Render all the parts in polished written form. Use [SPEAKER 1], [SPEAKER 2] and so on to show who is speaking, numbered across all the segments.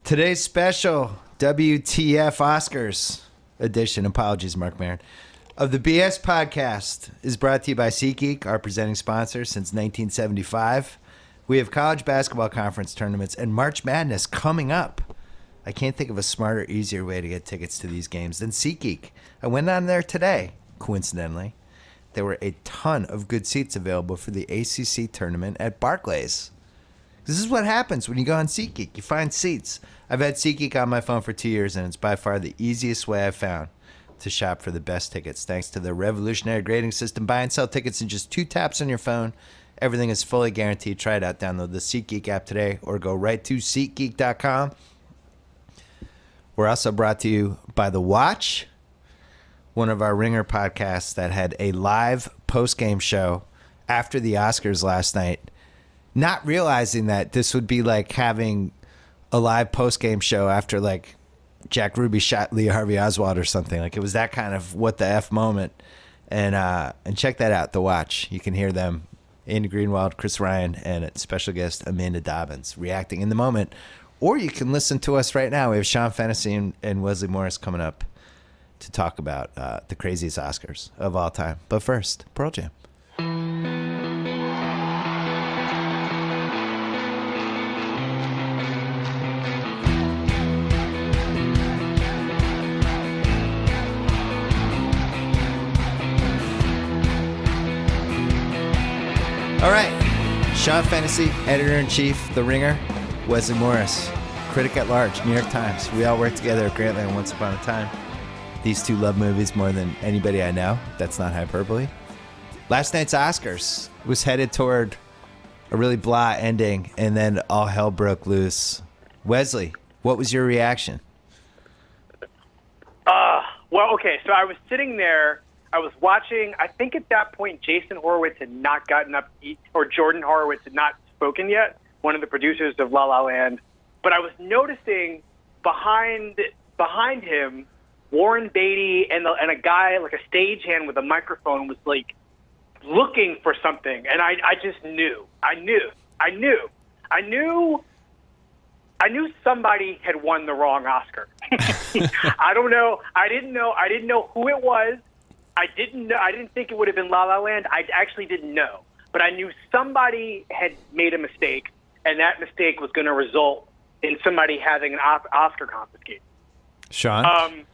[SPEAKER 1] Today's special WTF Oscars edition, apologies, Mark Maron, of the BS podcast is brought to you by SeatGeek, our presenting sponsor since 1975. We have college basketball conference tournaments and March Madness coming up. I can't think of a smarter, easier way to get tickets to these games than SeatGeek. I went on there today, coincidentally. There were a ton of good seats available for the ACC tournament at Barclays. This is what happens when you go on SeatGeek. You find seats. I've had SeatGeek on my phone for 2 years, and it's by far the easiest way I've found to shop for the best tickets. Thanks to their revolutionary grading system, buy and sell tickets in just 2 taps on your phone. Everything is fully guaranteed. Try it out. Download the SeatGeek app today or go right to SeatGeek.com. We're also brought to you by The Watch, one of our Ringer podcasts that had a live post-game show after the Oscars last night, not realizing that this would be like having a live post-game show after like Jack Ruby shot Lee Harvey Oswald or something. Like it was that kind of what the F moment. And check that out, The Watch. You can hear them, Andy Greenwald, Chris Ryan, and special guest Amanda Dobbins reacting in the moment. Or you can listen to us right now. We have Sean Fennessey and Wesley Morris coming up to talk about the craziest Oscars of all time. But first, Pearl Jam. All right, Sean Fennessey, editor-in-chief, The Ringer. Wesley Morris, critic at large, New York Times. We all worked together at Grantland once upon a time. These two love movies more than anybody I know. That's not hyperbole. Last night's Oscars was headed toward a really blah ending, and then all hell broke loose. Wesley, what was your reaction?
[SPEAKER 2] Well, okay, so I was sitting there. I was watching. I think at that point, Jason Horowitz had not gotten up, or Jordan Horowitz had not spoken yet, one of the producers of La La Land. But I was noticing behind him, Warren Beatty and a guy, like a stagehand with a microphone, was like looking for something. And I just knew. I knew somebody had won the wrong Oscar. I don't know. I didn't know who it was. I didn't think it would have been La La Land. I actually didn't know. But I knew somebody had made a mistake, and that mistake was going to result in somebody having an Oscar confiscated.
[SPEAKER 1] Sean?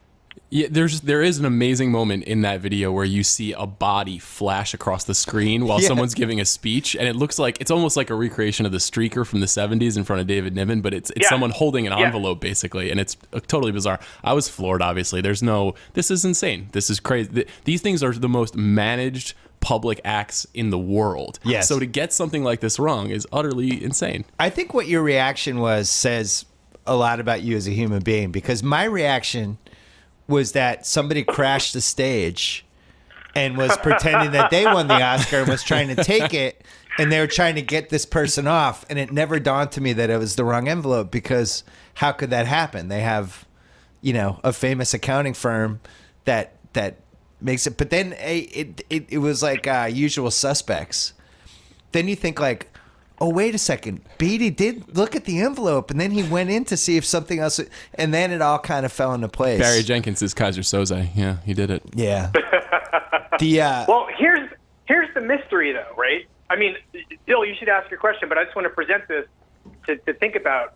[SPEAKER 3] Yeah, there is an amazing moment in that video where you see a body flash across the screen while someone's giving a speech, and it looks like it's almost like a recreation of the streaker from the 70s in front of David Niven, but it's someone holding an envelope basically, and it's totally bizarre. I was floored, obviously. This is insane. This is crazy. These things are the most managed public acts in the world.
[SPEAKER 1] Yes.
[SPEAKER 3] So to get something like this wrong is utterly insane.
[SPEAKER 1] I think what your reaction was says a lot about you as a human being, because my reaction was that somebody crashed the stage and was pretending that they won the Oscar and was trying to take it, and they were trying to get this person off, and it never dawned to me that it was the wrong envelope, because how could that happen? They have, a famous accounting firm that makes it, but then it was like Usual Suspects. Then you think like, oh, wait a second, Beatty did look at the envelope, and then he went in to see if something else, and then it all kind of fell into place.
[SPEAKER 3] Barry Jenkins is Kaiser Soze. Yeah, he did it.
[SPEAKER 1] Yeah.
[SPEAKER 2] Well, here's the mystery, though, right? I mean, Bill, you should ask your question, but I just want to present this to think about.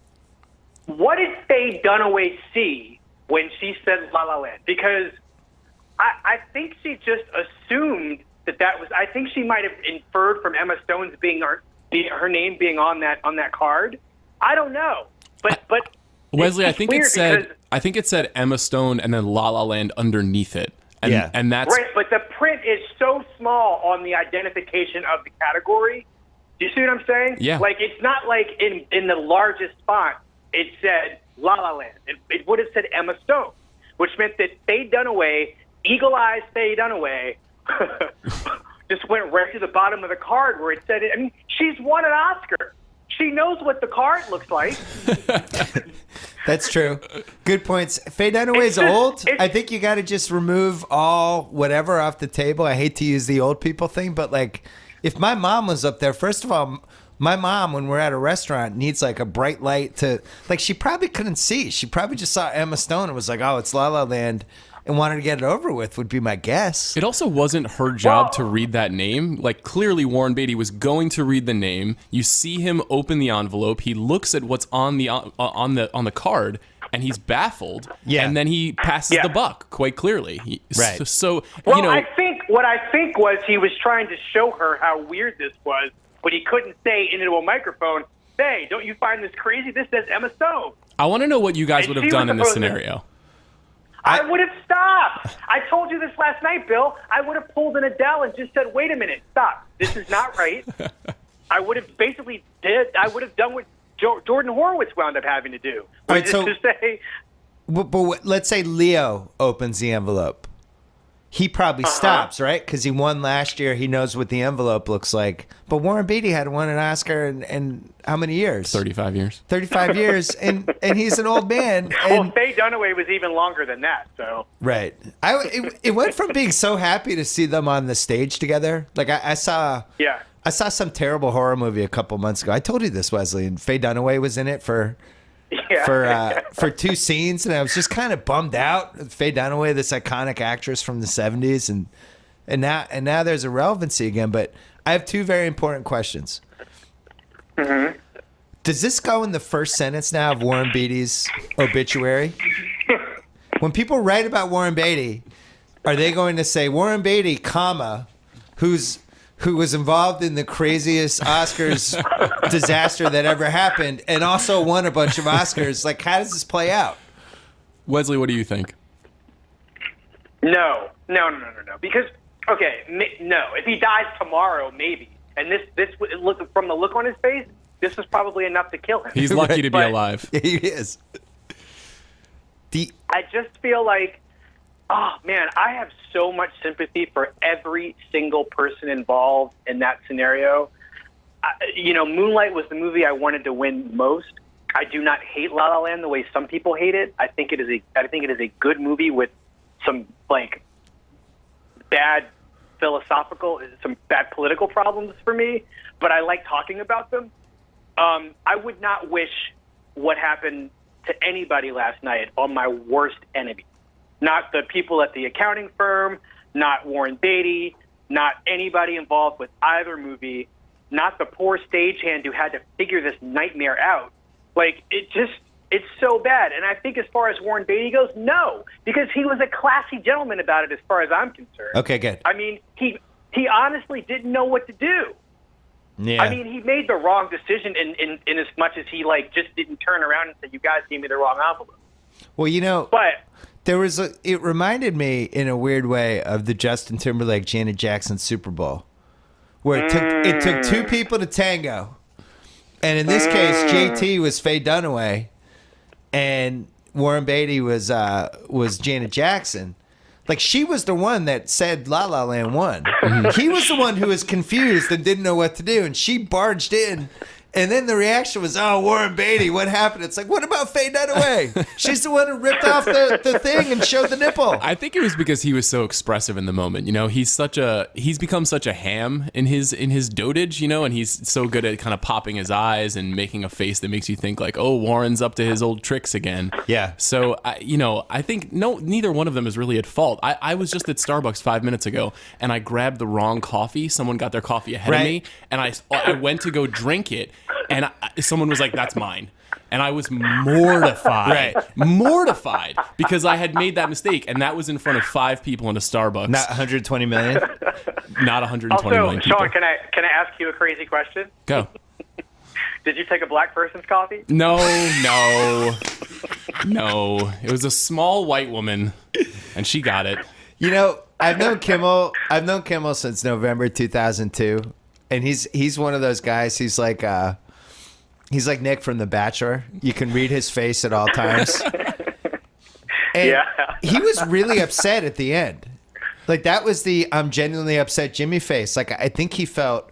[SPEAKER 2] What did Faye Dunaway see when she said La La Land? Because I think she just assumed that was. I think she might have inferred from Emma Stone's her name being on that card. I don't know, but
[SPEAKER 3] Wesley, I think it said Emma Stone and then La La Land underneath it, and that's
[SPEAKER 2] right. But the print is so small on the identification of the category. Do you see what I'm saying?
[SPEAKER 1] Yeah.
[SPEAKER 2] Like it's not like in the largest font it said La La Land. It would have said Emma Stone, which meant that Faye Dunaway, eagle-eyed Faye Dunaway, just went right to the bottom of the card where it said it. I mean, she's won an Oscar. She knows what the card looks like.
[SPEAKER 1] That's true. Good points. Faye Dunaway's old. I think you got to just remove all whatever off the table. I hate to use the old people thing, but like if my mom was up there, first of all, My mom, when we're at a restaurant, needs like a bright light to, like, she probably couldn't see. She probably just saw Emma Stone and was like, oh, it's La La Land, and wanted to get it over with, would be my guess.
[SPEAKER 3] It also wasn't her job to read that name. Like, clearly Warren Beatty was going to read the name. You see him open the envelope. He looks at what's on the card, and he's baffled.
[SPEAKER 1] Yeah.
[SPEAKER 3] And then he passes the buck quite clearly.
[SPEAKER 1] Right.
[SPEAKER 3] So
[SPEAKER 2] Well,
[SPEAKER 3] you know,
[SPEAKER 2] I think was he was trying to show her how weird this was, but he couldn't say into a microphone, "Hey, don't you find this crazy? This says Emma Stone."
[SPEAKER 3] I want to know what you guys
[SPEAKER 2] And
[SPEAKER 3] would have
[SPEAKER 2] she
[SPEAKER 3] done
[SPEAKER 2] was
[SPEAKER 3] in this
[SPEAKER 2] supposed to-
[SPEAKER 3] scenario.
[SPEAKER 2] I would have stopped. I told you this last night, Bill. I would have pulled an Adele and just said, "Wait a minute, stop. This is not right." I would have basically done what Jordan Horowitz wound up having to do,
[SPEAKER 1] All
[SPEAKER 2] which
[SPEAKER 1] right, so-
[SPEAKER 2] is to say,
[SPEAKER 1] But let's say Leo opens the envelope. He probably stops, right? Because he won last year. He knows what the envelope looks like. But Warren Beatty hadn't won an Oscar in how many years?
[SPEAKER 3] 35 years.
[SPEAKER 1] 35 years, and he's an old man.
[SPEAKER 2] well,
[SPEAKER 1] And,
[SPEAKER 2] Faye Dunaway was even longer than that. So
[SPEAKER 1] right. It went from being so happy to see them on the stage together. Like I saw some terrible horror movie a couple months ago. I told you this, Wesley, and Faye Dunaway was in it for 2 scenes, and I was just kind of bummed out. Faye Dunaway, this iconic actress from the 70s, and now there's a relevancy again. But I have 2 very important questions.
[SPEAKER 2] Mm-hmm.
[SPEAKER 1] Does this go in the first sentence now of Warren Beatty's obituary? When people write about Warren Beatty, are they going to say Warren Beatty, comma, who was involved in the craziest Oscars disaster that ever happened and also won a bunch of Oscars? Like, how does this play out?
[SPEAKER 3] Wesley, what do you think?
[SPEAKER 2] No. Because no. If he dies tomorrow, maybe. And this look from the look on his face, this was probably enough to kill him.
[SPEAKER 3] He's lucky to be
[SPEAKER 2] But-
[SPEAKER 3] alive.
[SPEAKER 1] He is.
[SPEAKER 2] I just feel like, oh man, I have so much sympathy for every single person involved in that scenario. Moonlight was the movie I wanted to win most. I do not hate La La Land the way some people hate it. I think it is a good movie with some bad political problems for me, but I like talking about them. I would not wish what happened to anybody last night on my worst enemy. Not the people at the accounting firm, not Warren Beatty, not anybody involved with either movie, not the poor stagehand who had to figure this nightmare out. Like, it's so bad. And I think as far as Warren Beatty goes, no, because he was a classy gentleman about it as far as I'm concerned.
[SPEAKER 1] Okay, good.
[SPEAKER 2] I mean, he honestly didn't know what to do.
[SPEAKER 1] Yeah.
[SPEAKER 2] I mean, he made the wrong decision in as much as he just didn't turn around and say, "You guys gave me the wrong envelope."
[SPEAKER 1] Well,
[SPEAKER 2] But
[SPEAKER 1] it reminded me in a weird way of the Justin Timberlake Janet Jackson Super Bowl, where it took 2 people to tango, and in this case, JT was Faye Dunaway, and Warren Beatty was Janet Jackson. Like, she was the one that said La La Land won. He was the one who was confused and didn't know what to do, and she barged in. And then the reaction was, "Oh, Warren Beatty, what happened?" It's like, what about Faye Dunaway? She's the one who ripped off the thing and showed the nipple.
[SPEAKER 3] I think it was because he was so expressive in the moment. He's become such a ham in his dotage, and he's so good at kind of popping his eyes and making a face that makes you think like, oh, Warren's up to his old tricks again.
[SPEAKER 1] Yeah.
[SPEAKER 3] So I think neither one of them is really at fault. I was just at Starbucks 5 minutes ago and I grabbed the wrong coffee. Someone got their coffee ahead of me, and I went to go drink it, and someone was like, "That's mine." And I was mortified, mortified, because I had made that mistake, and that was in front of 5 people in a Starbucks.
[SPEAKER 1] Not 120 million.
[SPEAKER 3] Not 120
[SPEAKER 2] also,
[SPEAKER 3] million people.
[SPEAKER 2] Sean, can I ask you a crazy question?
[SPEAKER 3] Go.
[SPEAKER 2] Did you take a black person's coffee?
[SPEAKER 3] No. It was a small white woman, and she got it.
[SPEAKER 1] I've known Kimmel since November 2002, and he's one of those guys. He's like Nick from The Bachelor. You can read his face at all times. And he was really upset at the end. Like, that was the "I'm genuinely upset" Jimmy face. Like, I think he felt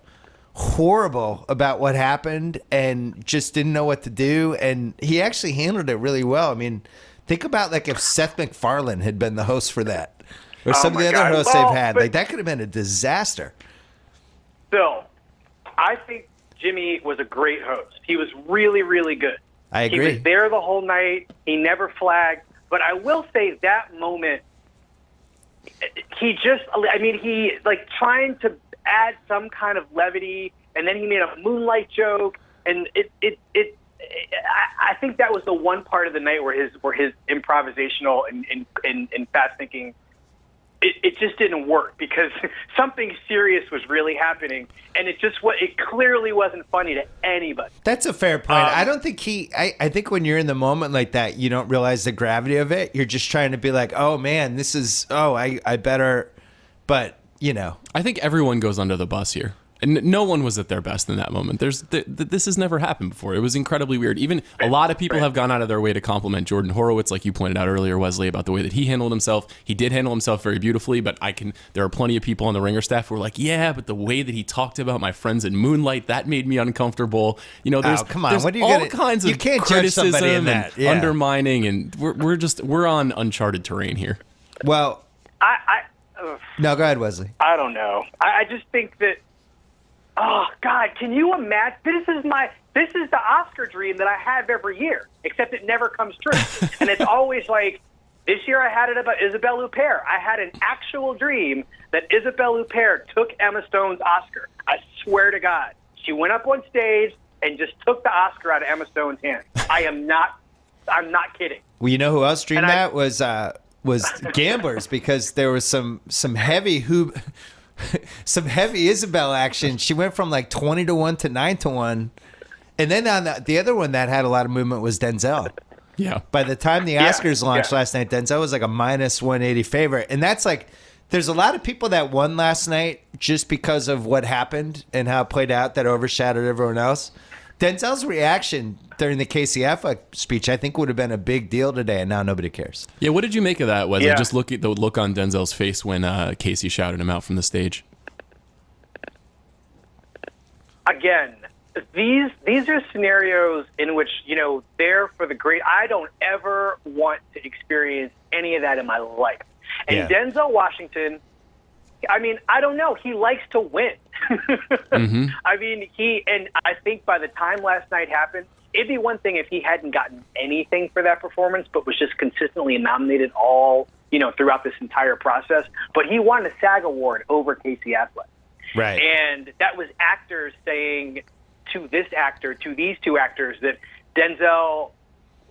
[SPEAKER 1] horrible about what happened and just didn't know what to do. And he actually handled it really well. I mean, think about like if Seth MacFarlane had been the host for that, or some of the other hosts they've had. Like, that could have been a disaster.
[SPEAKER 2] Bill, I think Jimmy was a great host. He was really, really good.
[SPEAKER 1] I agree.
[SPEAKER 2] He was there the whole night. He never flagged. But I will say that moment, he like trying to add some kind of levity, and then he made a moonlight joke, and I think that was the one part of the night where his improvisational and fast thinking, it just didn't work because something serious was really happening, and it clearly wasn't funny to anybody.
[SPEAKER 1] That's a fair point. I don't think I think when you're in the moment like that, you don't realize the gravity of it. You're just trying to be like, oh man, I better, but
[SPEAKER 3] I think everyone goes under the bus here. And no one was at their best in that moment. This has never happened before. It was incredibly weird. Even a lot of people have gone out of their way to compliment Jordan Horowitz, like you pointed out earlier, Wesley, about the way that he handled himself. He did handle himself very beautifully, but there are plenty of people on the Ringer staff who were like, yeah, but the way that he talked about my friends in Moonlight, that made me uncomfortable.
[SPEAKER 1] Come on.
[SPEAKER 3] There's
[SPEAKER 1] What are you
[SPEAKER 3] all kinds of
[SPEAKER 1] you can't
[SPEAKER 3] criticism
[SPEAKER 1] judge somebody in that.
[SPEAKER 3] and undermining, and we're on uncharted terrain here.
[SPEAKER 1] Well, no, go ahead, Wesley.
[SPEAKER 2] I don't know. I just think that. Oh God! Can you imagine? This is the Oscar dream that I have every year, except it never comes true. And it's always like, this year I had it about Isabelle Huppert. I had an actual dream that Isabelle Huppert took Emma Stone's Oscar. I swear to God, she went up on stage and just took the Oscar out of Emma Stone's hand. I'm not kidding.
[SPEAKER 1] Well, you know who else dreamed that was gamblers, because there was some heavy some heavy Isabel action. She went from like 20-1 to 9-1. And then on the other one that had a lot of movement was Denzel.
[SPEAKER 3] Yeah.
[SPEAKER 1] By the time the Oscars launched last night, Denzel was like a minus 180 favorite. And that's like, there's a lot of people that won last night just because of what happened and how it played out that overshadowed everyone else. Denzel's reaction during the Casey Affleck speech, I think, would have been a big deal today, and now nobody cares.
[SPEAKER 3] Yeah, what did you make of that, Wesley?
[SPEAKER 2] Yeah.
[SPEAKER 3] Just look at the look on Denzel's face when Casey shouted him out from the stage.
[SPEAKER 2] Again, these are scenarios in which, they're for the great. I don't ever want to experience any of that in my life. And Denzel Washington, I don't know. He likes to win.
[SPEAKER 3] Mm-hmm.
[SPEAKER 2] I think by the time last night happened, it'd be one thing if he hadn't gotten anything for that performance, but was just consistently nominated all, throughout this entire process. But he won a SAG award over Casey Affleck.
[SPEAKER 1] Right.
[SPEAKER 2] And that was actors saying to these two actors that Denzel,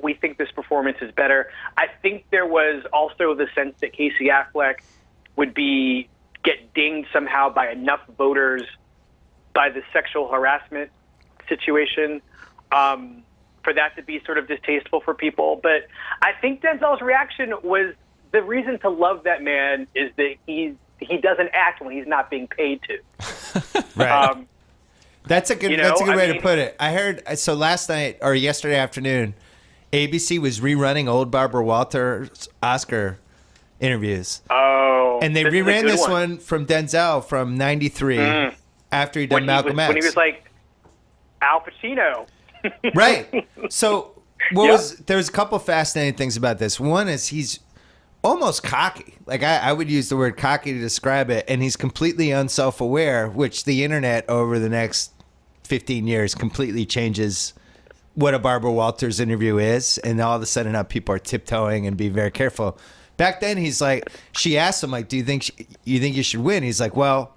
[SPEAKER 2] we think this performance is better. I think there was also the sense that Casey Affleck would get dinged somehow by enough voters by the sexual harassment situation for that to be sort of distasteful for people. But I think Denzel's reaction was, the reason to love that man is that he doesn't act when he's not being paid to.
[SPEAKER 1] Right. That's a good way to put it. I heard, so last night or yesterday afternoon, ABC was rerunning old Barbara Walters Oscar interviews.
[SPEAKER 2] Oh.
[SPEAKER 1] And they rerun this one from Denzel from 93 after he'd done Malcolm X.
[SPEAKER 2] When he was like Al Pacino.
[SPEAKER 1] Right. So there was a couple fascinating things about this. One is he's almost cocky. Like I would use the word cocky to describe it. And he's completely unself-aware, which the internet over the next 15 years completely changes what a Barbara Walters interview is. And all of a sudden now people are tiptoeing and being very careful. Back then, he's like, she asked him, like, do you think you should win? He's like, well,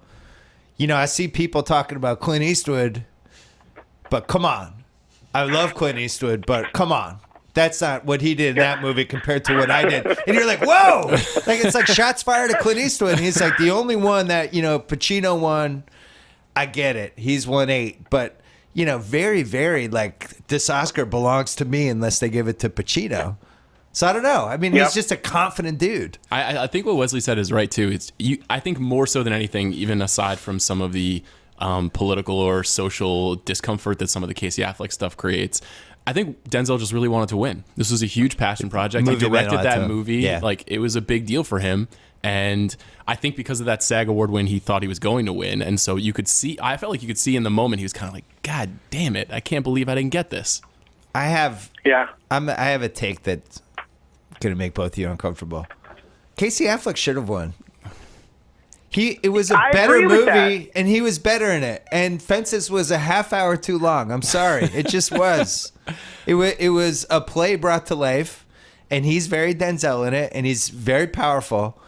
[SPEAKER 1] I see people talking about Clint Eastwood, but come on. I love Clint Eastwood, but come on. That's not what he did in that movie compared to what I did. And you're like, whoa! Like, it's like shots fired at Clint Eastwood. And he's like, the only one that, Pacino won, I get it. He's won 8. But, very, very, like, this Oscar belongs to me unless they give it to Pacino. So I don't know. He's just a confident dude.
[SPEAKER 3] I think what Wesley said is right too. I think more so than anything, even aside from some of the political or social discomfort that some of the Casey Affleck stuff creates, I think Denzel just really wanted to win. This was a huge passion project. He directed that movie.
[SPEAKER 1] Yeah.
[SPEAKER 3] Like, it was a big deal for him. And I think because of that SAG award win, he thought he was going to win. And so I felt like you could see in the moment, he was kind of like, God damn it. I can't believe I didn't get this.
[SPEAKER 1] I have a take that's going to make both of you uncomfortable. Casey Affleck should have won. It was a
[SPEAKER 2] I
[SPEAKER 1] better
[SPEAKER 2] agree with
[SPEAKER 1] movie, and he was better in it. And Fences was a half hour too long. I'm sorry, it just was. It was a play brought to life, and he's very Denzel in it, and he's very powerful.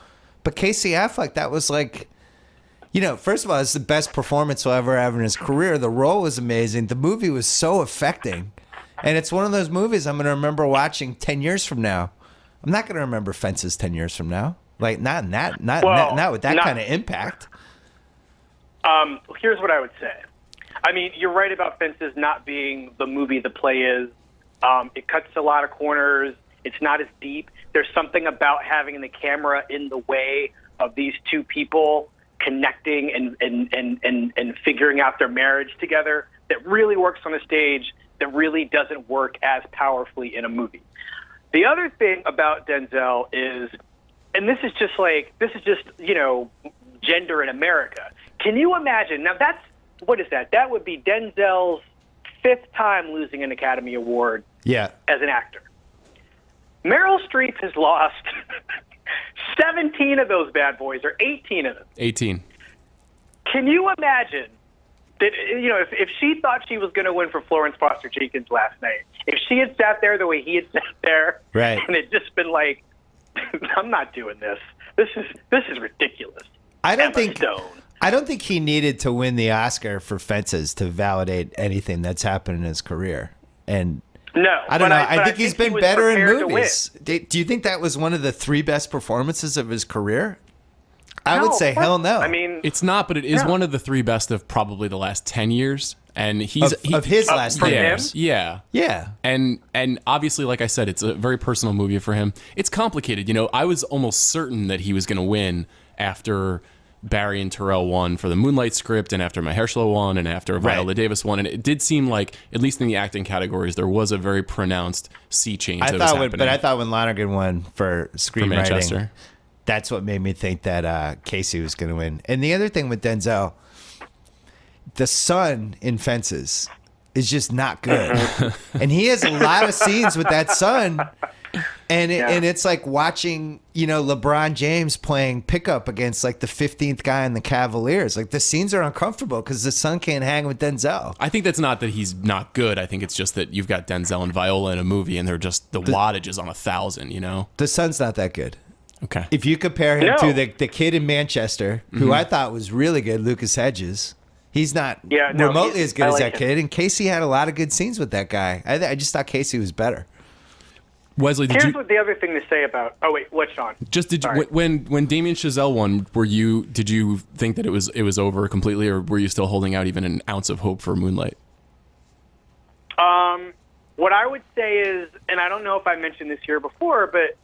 [SPEAKER 1] But Casey Affleck, that was like, first of all, it's the best performance he'll ever have in his career. The role was amazing. The movie was so affecting, and it's one of those movies I'm going to remember watching 10 years from now. I'm not going to remember Fences 10 years from now. Like not with that kind of impact.
[SPEAKER 2] Here's what I would say. I mean, you're right about Fences not being the movie the play is. It cuts a lot of corners. It's not as deep. There's something about having the camera in the way of these two people connecting and figuring out their marriage together that really works on a stage that really doesn't work as powerfully in a movie. The other thing about Denzel is, and this is just gender in America. Can you imagine? Now what is that? That would be Denzel's 5th time losing an Academy Award as an actor. Meryl Streep has lost 17 of those bad boys, or 18 of them.
[SPEAKER 3] 18.
[SPEAKER 2] Can you imagine that, if she thought she was going to win for Florence Foster Jenkins last night, if she had sat there the way he had sat there,
[SPEAKER 1] right,
[SPEAKER 2] and it just been like, I'm not doing this. This is ridiculous.
[SPEAKER 1] I don't think he needed to win the Oscar for Fences to validate anything that's happened in his career. And
[SPEAKER 2] no,
[SPEAKER 1] I don't know. I think he's been better in
[SPEAKER 2] movies.
[SPEAKER 1] Do you think that was one of the 3 best performances of his career? I would say hell no.
[SPEAKER 2] I mean,
[SPEAKER 3] it's not, but it is one of the 3 best of probably the last 10 years. And
[SPEAKER 1] of his last 10 years.
[SPEAKER 3] Yeah.
[SPEAKER 1] Yeah.
[SPEAKER 3] And obviously, like I said, it's a very personal movie for him. It's complicated. I was almost certain that he was going to win after Barry and Terrell won for the Moonlight script, and after Mahershala won, and after Viola Davis won. And it did seem like, at least in the acting categories, there was a very pronounced sea change that was happening.
[SPEAKER 1] But I thought when Lonergan won for screenwriting, that's what made me think that Casey was going to win. And the other thing with Denzel, the son in Fences is just not good. And he has a lot of scenes with that son. And it's like watching, LeBron James playing pickup against like the 15th guy in the Cavaliers. Like the scenes are uncomfortable because the son can't hang with Denzel.
[SPEAKER 3] I think that's not that he's not good. I think it's just that you've got Denzel and Viola in a movie and they're just the wattage is on 1,000,
[SPEAKER 1] The son's not that good.
[SPEAKER 3] Okay.
[SPEAKER 1] If you compare him to the kid in Manchester, who I thought was really good, Lucas Hedges, he's not remotely as good as that kid. And Casey had a lot of good scenes with that guy. I just thought Casey was better.
[SPEAKER 3] Wesley,
[SPEAKER 2] here's what the other thing to say about. Oh wait, what's Sean?
[SPEAKER 3] When Damien Chazelle won, did you think that it was over completely, or were you still holding out even an ounce of hope for Moonlight?
[SPEAKER 2] What I would say is, and I don't know if I mentioned this here before, but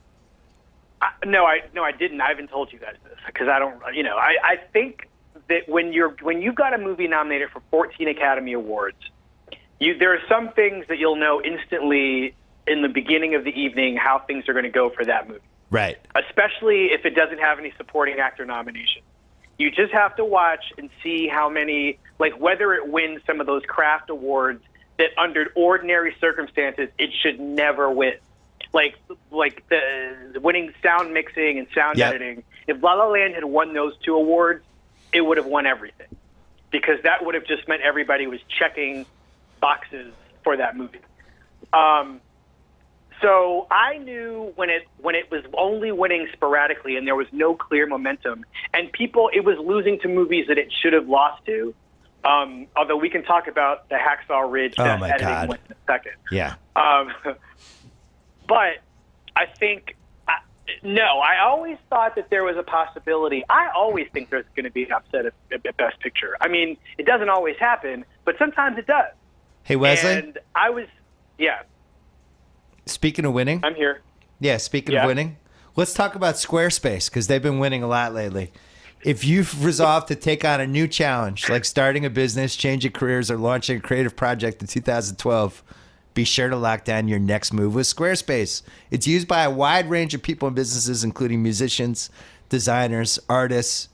[SPEAKER 2] no, I didn't. I haven't told you guys this because I don't. I think that when you've got a movie nominated for 14 Academy Awards, there are some things that you'll know instantly in the beginning of the evening how things are going to go for that movie.
[SPEAKER 1] Right.
[SPEAKER 2] Especially if it doesn't have any supporting actor nominations. You just have to watch and see how many, like whether it wins some of those craft awards that under ordinary circumstances it should never win. Like the winning sound mixing and sound editing. If La La Land had won those 2 awards, it would have won everything. Because that would have just meant everybody was checking boxes for that movie. So I knew when it was only winning sporadically and there was no clear momentum, and it was losing to movies that it should have lost to. Although we can talk about the Hacksaw Ridge that editing went in a second.
[SPEAKER 1] Yeah.
[SPEAKER 2] But I think I always thought that there was a possibility. I always think there's going to be an upset at Best Picture. I mean, it doesn't always happen, but sometimes it does.
[SPEAKER 1] Hey, Wesley.
[SPEAKER 2] And
[SPEAKER 1] Speaking of winning.
[SPEAKER 2] I'm here.
[SPEAKER 1] Yeah, speaking of winning, let's talk about Squarespace because they've been winning a lot lately. If you've resolved to take on a new challenge, like starting a business, changing careers, or launching a creative project in 2012, be sure to lock down your next move with Squarespace. It's used by a wide range of people and businesses, including musicians, designers, artists,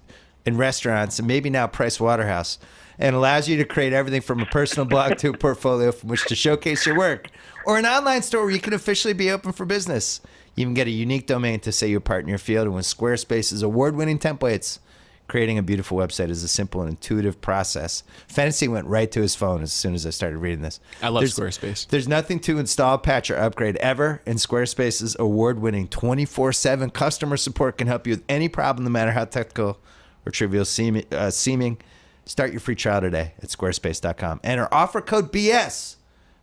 [SPEAKER 1] and restaurants, and maybe now Price Waterhouse, and allows you to create everything from a personal blog to a portfolio from which to showcase your work, or an online store where you can officially be open for business. You even get a unique domain to say you're part in your field, and with Squarespace's award-winning templates, Creating a beautiful website is a simple and intuitive process. Fennessey went right to his phone as soon as I started reading this.
[SPEAKER 3] I love Squarespace.
[SPEAKER 1] There's nothing to install, patch, or upgrade ever, and Squarespace's award-winning 24/7 customer support can help you with any problem, no matter how technical or trivial seeming. Start your free trial today at squarespace.com. Enter offer code BS,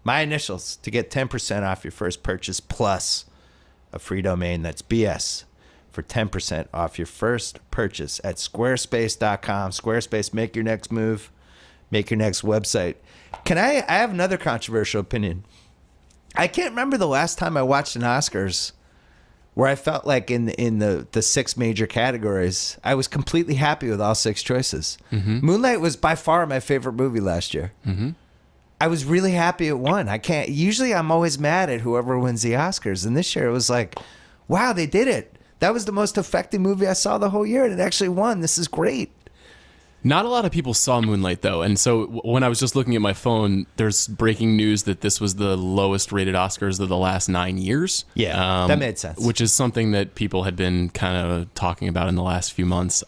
[SPEAKER 1] my initials, to get 10% off your first purchase plus a free domain. That's BS for 10% off your first purchase at squarespace.com. Squarespace, make your next move, make your next website. I have another controversial opinion. I can't remember the last time I watched an Oscars where I felt like in the 6 major categories, I was completely happy with all 6 choices. Mm-hmm. Moonlight was by far my favorite movie last year. Mm-hmm. I was really happy it won. Usually I'm always mad at whoever wins the Oscars. And this year it was like, wow, they did it. That was the most affecting movie I saw the whole year, and it actually won. This is great.
[SPEAKER 3] Not a lot of people saw Moonlight, though. And so when I was just looking at my phone, there's breaking news that this was the lowest rated Oscars of the last 9 years.
[SPEAKER 1] Yeah, that made sense.
[SPEAKER 3] Which is something that people had been kind of talking about in the last few months.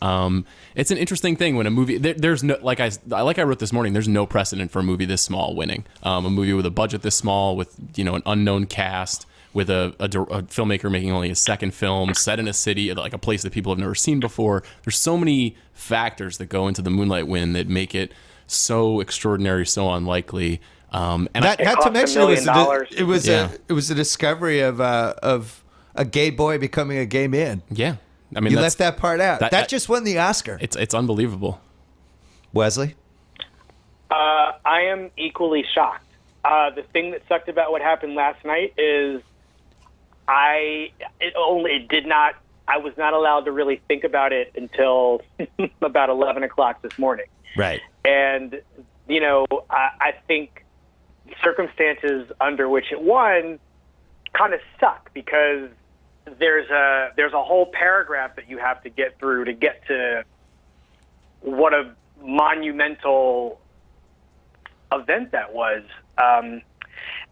[SPEAKER 3] It's an interesting thing when a movie, there's no, like I wrote this morning, there's no precedent for a movie this small winning. A movie with a budget this small, with an unknown cast, with a filmmaker making only his second film, set in a city, like a place that people have never seen before. There's so many factors that go into the Moonlight win that make it so extraordinary, so unlikely. And
[SPEAKER 1] not to mention, it was a discovery of a gay boy becoming a gay man.
[SPEAKER 3] Yeah, I mean,
[SPEAKER 1] you left that part out. That just won the Oscar.
[SPEAKER 3] It's unbelievable.
[SPEAKER 1] Wesley,
[SPEAKER 2] I am equally shocked. The thing that sucked about what happened last night is I was not allowed to really think about it until about 11 o'clock this morning.
[SPEAKER 1] Right.
[SPEAKER 2] And, I think circumstances under which it won kind of suck because there's a whole paragraph that you have to get through to get to what a monumental event that was.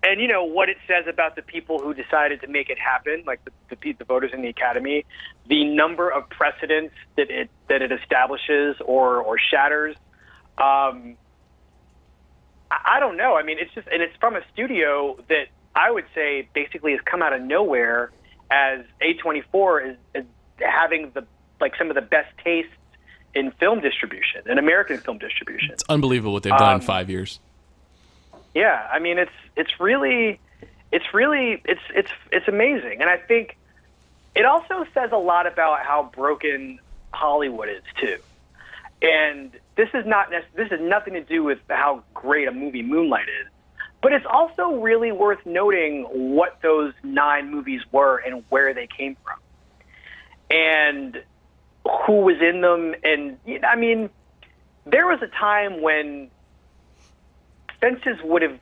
[SPEAKER 2] And what it says about the people who decided to make it happen, like the voters in the Academy, the number of precedents that it establishes or shatters. I don't know. I mean, it's from a studio that I would say basically has come out of nowhere, as A24 is having some of the best tastes in film distribution, in American film distribution.
[SPEAKER 3] It's unbelievable what they've done in 5 years.
[SPEAKER 2] Yeah, I mean, it's amazing, and I think it also says a lot about how broken Hollywood is too. And this is nothing to do with how great a movie Moonlight is, but it's also really worth noting what those 9 movies were and where they came from, and who was in them. And I mean, there was a time when Fences would have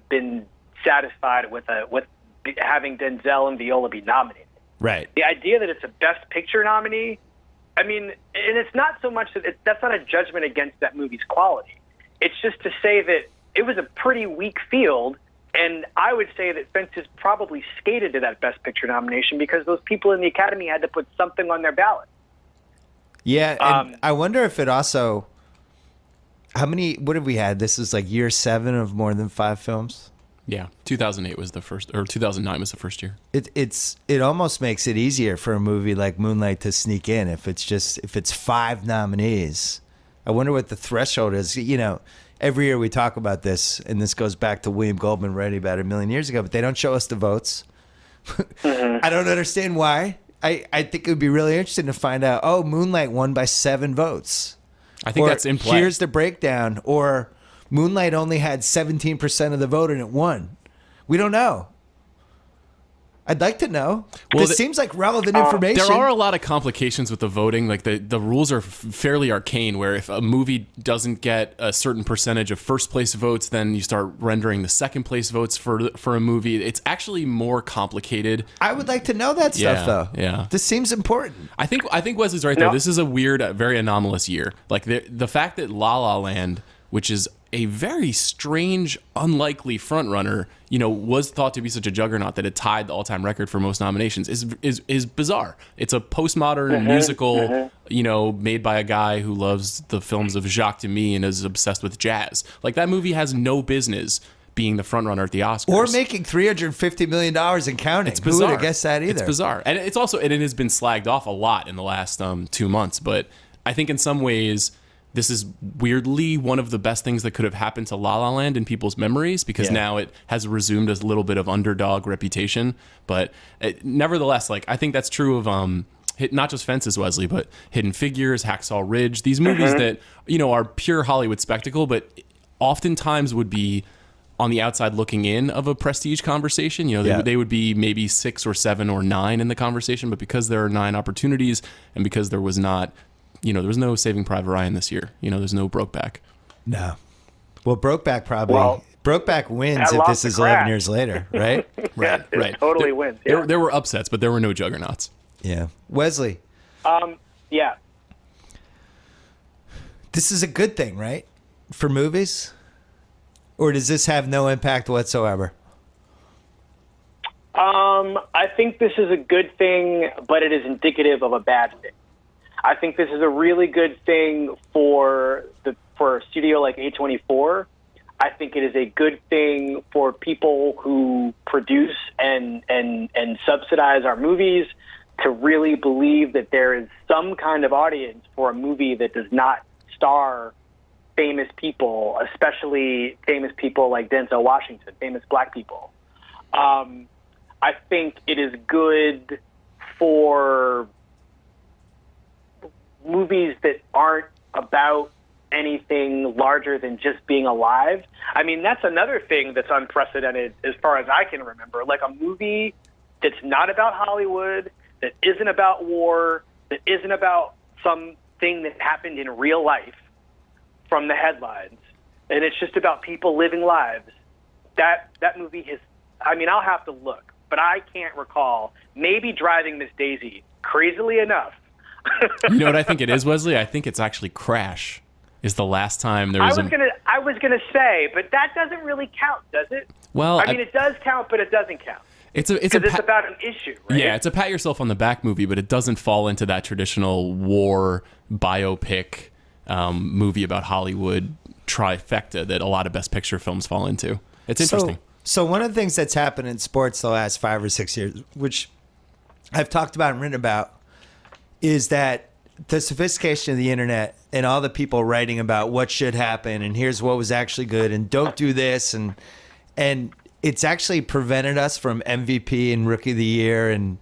[SPEAKER 2] been satisfied with having Denzel and Viola be nominated.
[SPEAKER 1] Right.
[SPEAKER 2] The idea that it's a Best Picture nominee, I mean, and it's not so much that's not a judgment against that movie's quality. It's just to say that it was a pretty weak field, and I would say that Fences probably skated to that Best Picture nomination because those people in the Academy had to put something on their ballot.
[SPEAKER 1] Yeah, and I wonder if it also... what have we had? This is like year 7 of more than 5 films.
[SPEAKER 3] Yeah, 2008 was the first, or 2009 was the first year.
[SPEAKER 1] It almost makes it easier for a movie like Moonlight to sneak in if it's 5 nominees. I wonder what the threshold is. Every year we talk about this, and this goes back to William Goldman writing about it 1 million years ago, but they don't show us the votes. Mm-hmm. I don't understand why. I think it would be really interesting to find out, Moonlight won by 7 votes.
[SPEAKER 3] I think that's in play.
[SPEAKER 1] Here's the breakdown. Or Moonlight only had 17% of the vote and it won. We don't know. I'd like to know. Well, this seems like relevant information.
[SPEAKER 3] There are a lot of complications with the voting. Like the rules are fairly arcane, where if a movie doesn't get a certain percentage of first place votes, then you start rendering the second place votes for a movie. It's actually more complicated.
[SPEAKER 1] I would like to know that stuff, though.
[SPEAKER 3] Yeah,
[SPEAKER 1] this seems important.
[SPEAKER 3] I think Wesley's right, though. This is a weird, very anomalous year. Like the fact that La La Land, which is a very strange, unlikely frontrunner, was thought to be such a juggernaut that it tied the all-time record for most nominations is bizarre. It's a postmodern musical, made by a guy who loves the films of Jacques Demy and is obsessed with jazz. Like, that movie has no business being the frontrunner at the Oscars.
[SPEAKER 1] Or making $350 million and counting.
[SPEAKER 3] It's bizarre.
[SPEAKER 1] Who would have guessed that either?
[SPEAKER 3] It's bizarre. And it's also, and it has been slagged off a lot in the last 2 months, but I think in some ways this is weirdly one of the best things that could have happened to La La Land in people's memories, because now it has resumed a little bit of underdog reputation. But nevertheless, like, I think that's true of not just Fences, Wesley, but Hidden Figures, Hacksaw Ridge, these movies that, are pure Hollywood spectacle, but oftentimes would be on the outside looking in of a prestige conversation. They would be maybe 6 or 7 or 9 in the conversation, but because there are 9 opportunities and because there was not, there was no Saving Private Ryan this year. There's no Brokeback.
[SPEAKER 1] No. Well, Brokeback Brokeback wins if this is 11 years later, right?
[SPEAKER 3] Right.
[SPEAKER 2] Totally wins. Yeah.
[SPEAKER 3] There were upsets, but there were no juggernauts.
[SPEAKER 1] Yeah. Wesley.
[SPEAKER 2] Yeah.
[SPEAKER 1] This is a good thing, right? For movies? Or does this have no impact whatsoever?
[SPEAKER 2] I think this is a good thing, but it is indicative of a bad thing. I think this is a really good thing for a studio like A24. I think it is a good thing for people who produce and subsidize our movies to really believe that there is some kind of audience for a movie that does not star famous people, especially famous people like Denzel Washington, famous black people. I think it is good for movies that aren't about anything larger than just being alive. I mean, that's another thing that's unprecedented as far as I can remember. Like, a movie that's not about Hollywood, that isn't about war, that isn't about something that happened in real life from the headlines, and it's just about people living lives. That movie is, I mean, I'll have to look, but I can't recall. Maybe Driving Miss Daisy, crazily enough.
[SPEAKER 3] You know what I think it is, Wesley? I think it's actually Crash is the last time there was
[SPEAKER 2] I was gonna say, but that doesn't really count, does it?
[SPEAKER 3] Well,
[SPEAKER 2] I mean, it does count, but it doesn't count.
[SPEAKER 3] It's
[SPEAKER 2] about an issue, right?
[SPEAKER 3] Yeah, it's a pat yourself on the back movie, but it doesn't fall into that traditional war biopic movie about Hollywood trifecta that a lot of Best Picture films fall into. It's interesting.
[SPEAKER 1] So one of the things that's happened in sports the last 5 or 6 years, which I've talked about and written about, is that the sophistication of the internet and all the people writing about what should happen and here's what was actually good and don't do this, and it's actually prevented us from MVP and Rookie of the Year and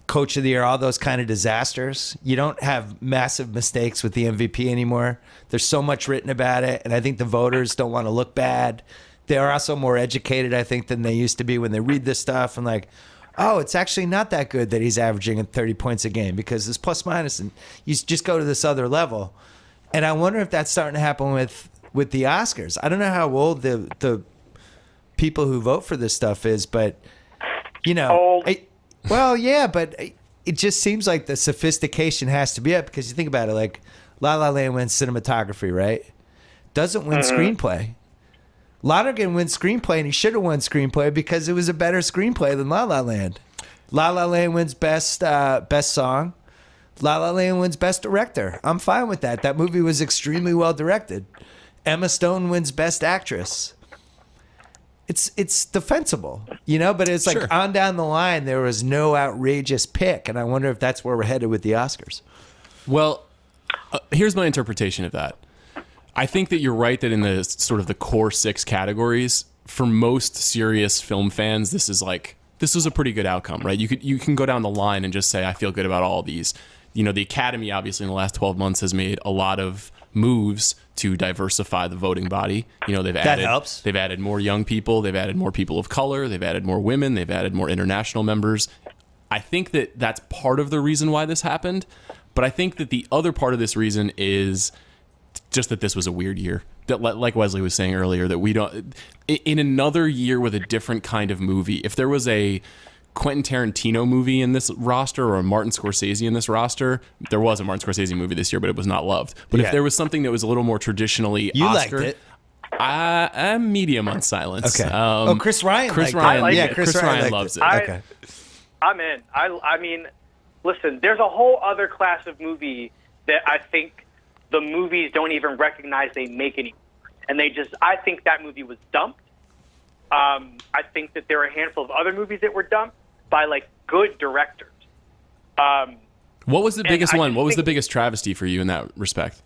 [SPEAKER 1] Coach of the Year, all those kind of disasters. You don't have massive mistakes with the MVP anymore. There's so much written about it, and I think the voters don't want to look bad. They're also more educated, I think, than they used to be when they read this stuff and like, oh, it's actually not that good that he's averaging at 30 points a game because this plus minus, and you just go to this other level. And I wonder if that's starting to happen with the Oscars. I don't know how old the people who vote for this stuff is, but well, yeah, but it just seems like the sophistication has to be up because you think about it, like La La Land wins cinematography, right? Doesn't win screenplay. Lonergan wins screenplay, and he should have won screenplay because it was a better screenplay than La La Land. La La Land wins best song. La La Land wins best director. I'm fine with that. That movie was extremely well directed. Emma Stone wins best actress. It's defensible, but it's like
[SPEAKER 3] Sure.
[SPEAKER 1] On down the line, there was no outrageous pick, and I wonder if that's where we're headed with the Oscars.
[SPEAKER 3] Well, here's my interpretation of that. I think that you're right that in the sort of the core 6 categories, for most serious film fans, this was a pretty good outcome, right? You can go down the line and just say, I feel good about all these. The Academy, obviously, in the last 12 months has made a lot of moves to diversify the voting body. That helps. They've added more young people. They've added more people of color. They've added more women. They've added more international members. I think that that's part of the reason why this happened. But I think that the other part of this reason is just that this was a weird year. That, like Wesley was saying earlier, that we don't... In another year with a different kind of movie, if there was a Quentin Tarantino movie in this roster or a Martin Scorsese in this roster, there was a Martin Scorsese movie this year, but it was not loved. But if there was something that was a little more traditionally
[SPEAKER 1] You
[SPEAKER 3] Oscar...
[SPEAKER 1] liked it.
[SPEAKER 3] I'm medium on silence.
[SPEAKER 1] Okay. Chris Ryan.
[SPEAKER 3] Chris Ryan.
[SPEAKER 2] like
[SPEAKER 3] yeah,
[SPEAKER 2] it.
[SPEAKER 3] Chris Ryan loves it.
[SPEAKER 1] Okay.
[SPEAKER 2] I'm in. I mean, listen, there's a whole other class of movie that I think the movies don't even recognize they make anymore. And I think that movie was dumped. I think that there are a handful of other movies that were dumped by, like, good directors.
[SPEAKER 3] What was the biggest one? What was the biggest travesty for you in that respect?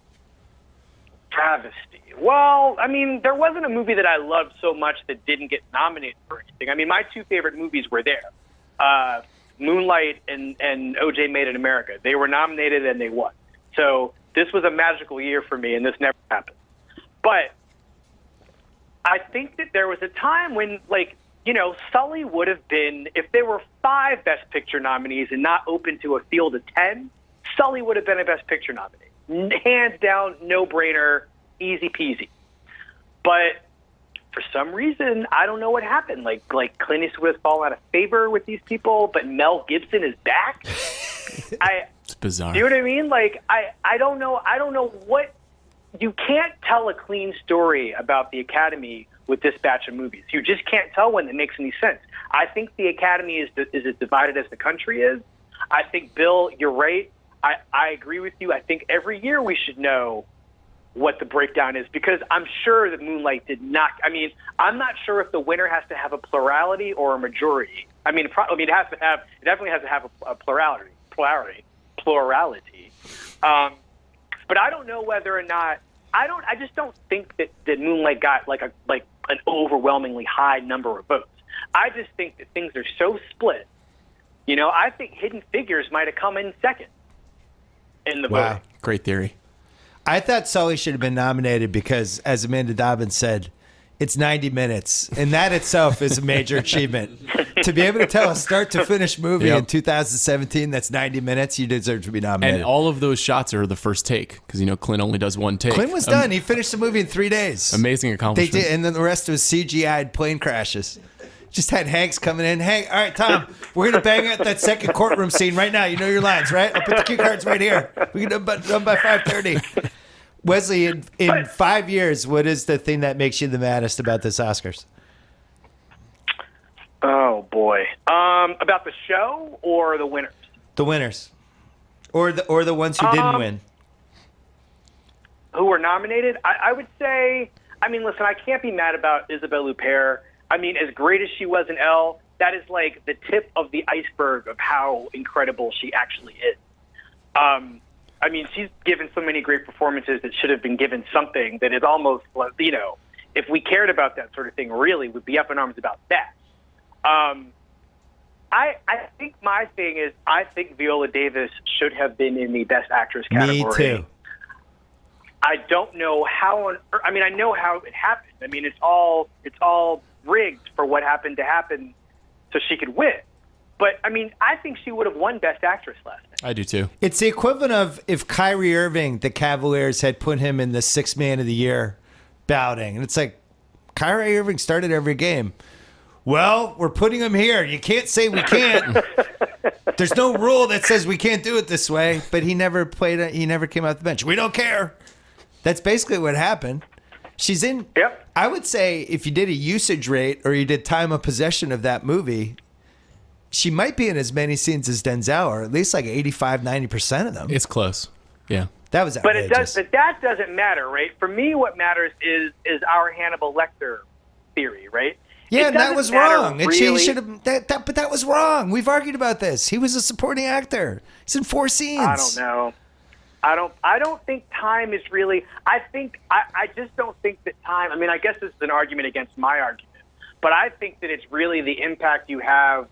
[SPEAKER 2] Travesty. Well, I mean, there wasn't a movie that I loved so much that didn't get nominated for anything. I mean, my two favorite movies were there. Moonlight and O.J. Made in America. They were nominated and they won. So this was a magical year for me, and this never happened. But I think that there was a time when, like, you know, Sully would have been, if there were 5 Best Picture nominees and not open to a field of 10, Sully would have been a Best Picture nominee. Hands down, no-brainer, easy peasy. But for some reason, I don't know what happened. Like Clint Eastwood has fallen out of favor with these people, but Mel Gibson is back.
[SPEAKER 3] It's bizarre.
[SPEAKER 2] Do you know what I mean? Like, I don't know. I don't know what. You can't tell a clean story about the Academy with this batch of movies. You just can't tell one that makes any sense. I think the Academy is as divided as the country is. I think, Bill, you're right. I agree with you. I think every year we should know what the breakdown is, because I'm sure that Moonlight did not. I mean, I'm not sure if the winner has to have a plurality or it definitely has to have a plurality. But I don't know whether or not. I just don't think that Moonlight got like an overwhelmingly high number of votes. I just think that things are so split. You know, I think Hidden Figures might have come in second in the voting.
[SPEAKER 3] Great theory.
[SPEAKER 1] I thought Sully should have been nominated because, as Amanda Dobbins said, it's 90 minutes, and that itself is a major achievement. To be able to tell a start-to-finish movie in 2017 that's 90 minutes, you deserve to be nominated.
[SPEAKER 3] And all of those shots are the first take, because, you know, Clint only does one take.
[SPEAKER 1] Clint was done. He finished the movie in 3 days.
[SPEAKER 3] Amazing accomplishment.
[SPEAKER 1] They did, and then the rest was CGI'd plane crashes. Just had Hanks coming in. Hey, all right, Tom, we're going to bang out that second courtroom scene right now. You know your lines, right? I'll put the cue cards right here. We can done by 5:30. Wesley, in 5 years, what is the thing that makes you the maddest about this Oscars?
[SPEAKER 2] Oh, boy. About the show or the winners?
[SPEAKER 1] The winners. Or the ones who didn't win.
[SPEAKER 2] Who were nominated? I would say, I mean, listen, I can't be mad about Isabelle Huppert. I mean, as great as she was in Elle, that is like the tip of the iceberg of how incredible she actually is. I mean, she's given so many great performances that should have been given something that is almost, you know, if we cared about that sort of thing, really, we'd be up in arms about that. I think my thing is, I think Viola Davis should have been in the Best Actress category.
[SPEAKER 1] Me too.
[SPEAKER 2] I don't know how. I mean, I know how it happened. I mean, it's all rigged for what happened to happen, so she could win. But I mean, I think she would have won Best Actress last night.
[SPEAKER 3] I do too.
[SPEAKER 1] It's the equivalent of if Kyrie Irving, the Cavaliers, had put him in the Sixth Man of the Year balloting, and it's like Kyrie Irving started every game. Well, we're putting him here. You can't say we can't. There's no rule that says we can't do it this way. But he never played. He never came off the bench. We don't care. That's basically what happened. She's in.
[SPEAKER 2] Yep.
[SPEAKER 1] I would say if you did a usage rate or you did time of possession of that movie, she might be in as many scenes as Denzel, or at least like 85, 90% of them.
[SPEAKER 3] It's close. Yeah.
[SPEAKER 1] That was outrageous.
[SPEAKER 2] But that doesn't matter, right? For me, what matters is our Hannibal Lecter theory, right?
[SPEAKER 1] Yeah, and that was wrong. And
[SPEAKER 2] really.
[SPEAKER 1] she should have. But that was wrong. We've argued about this. He was a supporting actor. He's in 4 scenes.
[SPEAKER 2] I don't know. I don't think time is really. I just don't think that time. I mean, I guess this is an argument against my argument, but I think that it's really the impact you have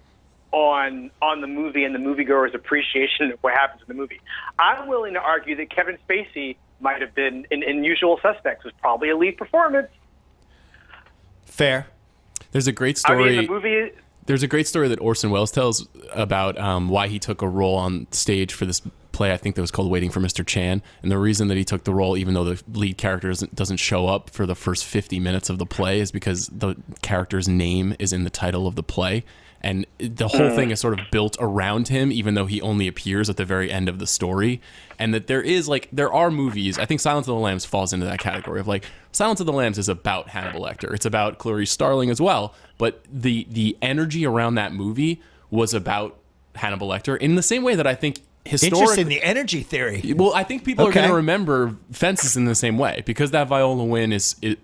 [SPEAKER 2] on the movie and the moviegoer's appreciation of what happens in the movie. I'm willing to argue that Kevin Spacey might have been in Usual Suspects, was probably a lead performance.
[SPEAKER 1] Fair.
[SPEAKER 3] There's a great story.
[SPEAKER 2] I mean, the movie.
[SPEAKER 3] There's a great story that Orson Welles tells about why he took a role on stage for this play. I think that was called Waiting for Mr. Chan. And the reason that he took the role, even though the lead character doesn't show up for the first 50 minutes of the play, is because the character's name is in the title of the play. and the whole thing is sort of built around him, even though he only appears at the very end of the story. And that there are movies, I think Silence of the Lambs falls into that category of like, Silence of the Lambs is about Hannibal Lecter. It's about Clarice Starling as well, but the energy around that movie was about Hannibal Lecter in the same way that I think
[SPEAKER 1] Interesting, the energy theory.
[SPEAKER 3] Well, I think people are going to remember Fences in the same way because that Viola win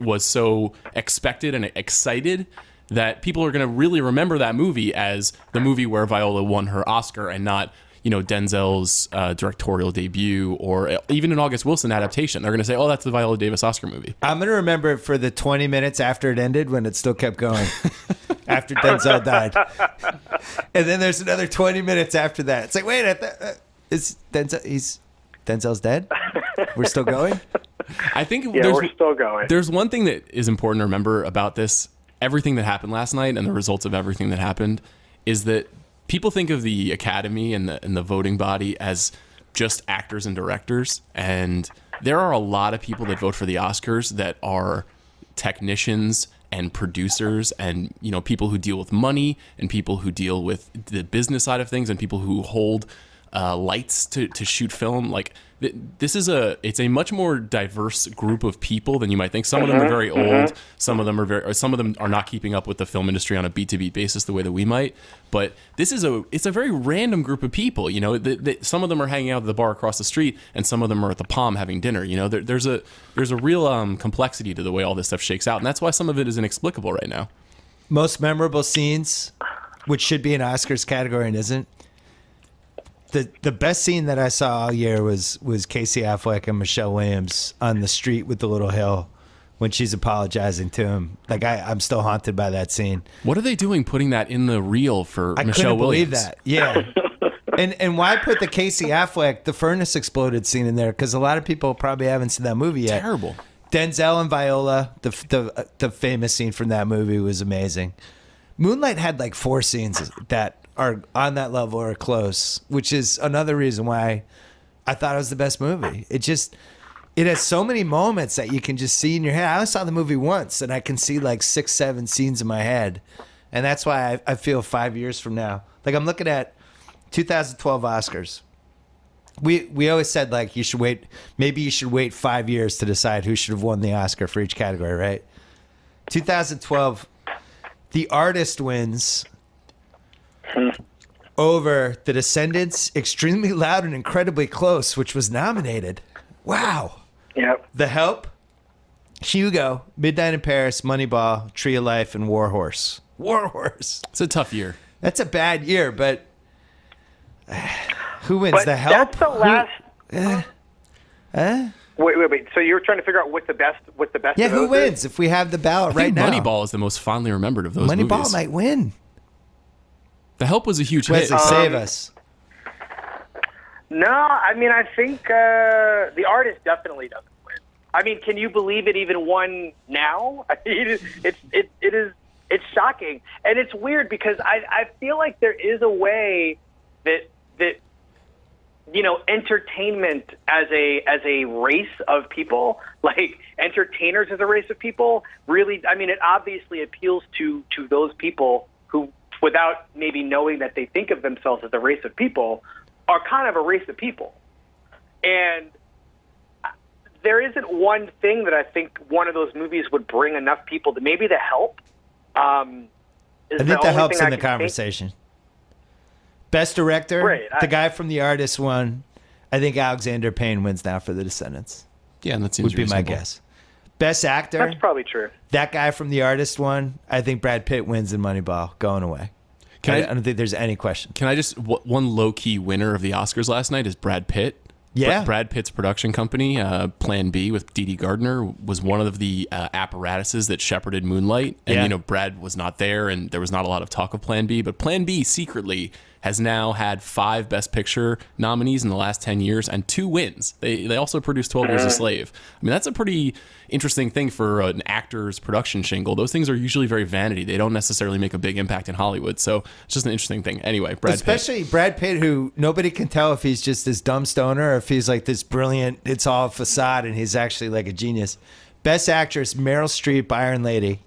[SPEAKER 3] was so expected and excited that people are going to really remember that movie as the movie where Viola won her Oscar and not, Denzel's directorial debut or even an August Wilson adaptation. They're going to say, oh, that's the Viola Davis Oscar movie.
[SPEAKER 1] I'm going to remember it for the 20 minutes after it ended when it still kept going. After Denzel died. And then there's another 20 minutes after that. It's like, wait, is Denzel's dead? We're still going?
[SPEAKER 3] I think
[SPEAKER 2] we're still going.
[SPEAKER 3] There's one thing that is important to remember about this, everything that happened last night and the results of everything that happened, is that people think of the Academy and the voting body as just actors and directors. And there are a lot of people that vote for the Oscars that are technicians and producers and, people who deal with money and people who deal with the business side of things and people who hold lights to shoot film. Like it's a much more diverse group of people than you might think. Some of them are very old. Some of them are not keeping up with the film industry on a beat to beat basis the way that we might. But it's a very random group of people. Some of them are hanging out at the bar across the street, and some of them are at the Palm having dinner. There's a real complexity to the way all this stuff shakes out, and that's why some of it is inexplicable right now.
[SPEAKER 1] Most memorable scenes, which should be an Oscars category and isn't. The best scene that I saw all year was Casey Affleck and Michelle Williams on the street with the little hill when she's apologizing to him. Like I'm still haunted by that scene.
[SPEAKER 3] What are they doing putting that in the reel for
[SPEAKER 1] I
[SPEAKER 3] Michelle Williams?
[SPEAKER 1] I couldn't believe that. Yeah. And why put the Casey Affleck, the furnace exploded scene in there? Because a lot of people probably haven't seen that movie yet.
[SPEAKER 3] Terrible.
[SPEAKER 1] Denzel and Viola, the famous scene from that movie was amazing. Moonlight had like 4 scenes that are on that level or close, which is another reason why I thought it was the best movie. It has so many moments that you can just see in your head. I only saw the movie once, and I can see like 6, 7 scenes in my head. And that's why I feel 5 years from now. Like I'm looking at 2012 Oscars. We always said like you should wait 5 years to decide who should have won the Oscar for each category, right? 2012, The Artist wins over The Descendants, Extremely Loud and Incredibly Close, which was nominated. Wow.
[SPEAKER 2] Yep.
[SPEAKER 1] The Help, Hugo, Midnight in Paris, Moneyball, Tree of Life, and War Horse. War Horse.
[SPEAKER 3] It's a tough year.
[SPEAKER 1] That's a bad year, but who wins? The Help?
[SPEAKER 2] That's the last. Wait. So you're trying to figure out what's the best?
[SPEAKER 1] Yeah,
[SPEAKER 2] of
[SPEAKER 1] who
[SPEAKER 2] those
[SPEAKER 1] wins
[SPEAKER 2] is?
[SPEAKER 1] if we have the ballot right now?
[SPEAKER 3] Moneyball is the most fondly remembered of those movies.
[SPEAKER 1] Moneyball might win.
[SPEAKER 3] The Help was a huge
[SPEAKER 1] Wesley,
[SPEAKER 3] hit.
[SPEAKER 1] save us.
[SPEAKER 2] No, I mean, I think The Artist definitely doesn't win. I mean, can you believe it even won now? I mean, it's shocking. And it's weird because I feel like there is a way that entertainment as a race of people, like entertainers as a race of people, really, I mean, it obviously appeals to those people who, without maybe knowing that they think of themselves as a race of people, are kind of a race of people. And there isn't one thing that I think one of those movies would bring enough people to. Maybe The Help.
[SPEAKER 1] I think The Help's in the conversation. Best director,
[SPEAKER 2] right,
[SPEAKER 1] the guy from The Artist won. I think Alexander Payne wins now for The Descendants.
[SPEAKER 3] Yeah, and that seems
[SPEAKER 1] would be
[SPEAKER 3] reasonable.
[SPEAKER 1] my guess. Best actor.
[SPEAKER 2] That's probably true.
[SPEAKER 1] That guy from The Artist won. I think Brad Pitt wins in Moneyball, going away. I don't think there's any question.
[SPEAKER 3] Can I just one low key winner of the Oscars last night is Brad Pitt.
[SPEAKER 1] Yeah,
[SPEAKER 3] Brad Pitt's production company, Plan B with Dee Dee Gardner, was one of the apparatuses that shepherded Moonlight. And Brad was not there, and there was not a lot of talk of Plan B. But Plan B secretly has now had 5 Best Picture nominees in the last 10 years and 2 wins. They also produced 12 Years a Slave. I mean, that's a pretty interesting thing for an actor's production shingle. Those things are usually very vanity. They don't necessarily make a big impact in Hollywood. So it's just an interesting thing. Anyway,
[SPEAKER 1] Especially Brad Pitt, who nobody can tell if he's just this dumb stoner or if he's like this brilliant, it's all a facade, and he's actually like a genius. Best Actress, Meryl Streep, Iron Lady.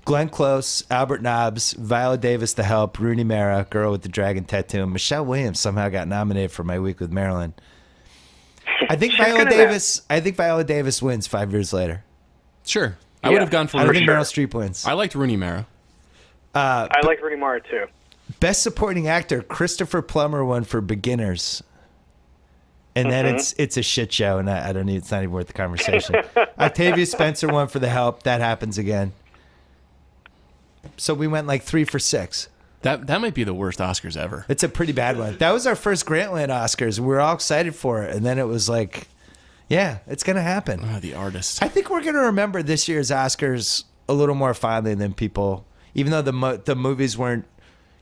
[SPEAKER 1] Glenn Close, Albert Nobbs, Viola Davis, The Help, Rooney Mara, Girl with the Dragon Tattoo, and Michelle Williams somehow got nominated for My Week with Marilyn. I think Viola Davis wins 5 years later.
[SPEAKER 3] Sure. I would have gone for
[SPEAKER 1] I don't think
[SPEAKER 2] sure.
[SPEAKER 1] Meryl Streep wins.
[SPEAKER 3] I liked Rooney Mara.
[SPEAKER 2] I like Rooney Mara too.
[SPEAKER 1] Best Supporting Actor, Christopher Plummer won for Beginners. And then it's a shit show, and I don't need. It's not even worth the conversation. Octavia Spencer won for The Help. That happens again. So we went like 3 for 6.
[SPEAKER 3] That might be the worst Oscars ever.
[SPEAKER 1] It's a pretty bad one. That was our first Grantland Oscars. We were all excited for it, and then it was like, yeah, it's gonna happen.
[SPEAKER 3] The artist.
[SPEAKER 1] I think we're gonna remember this year's Oscars a little more fondly than people, even though the movies weren't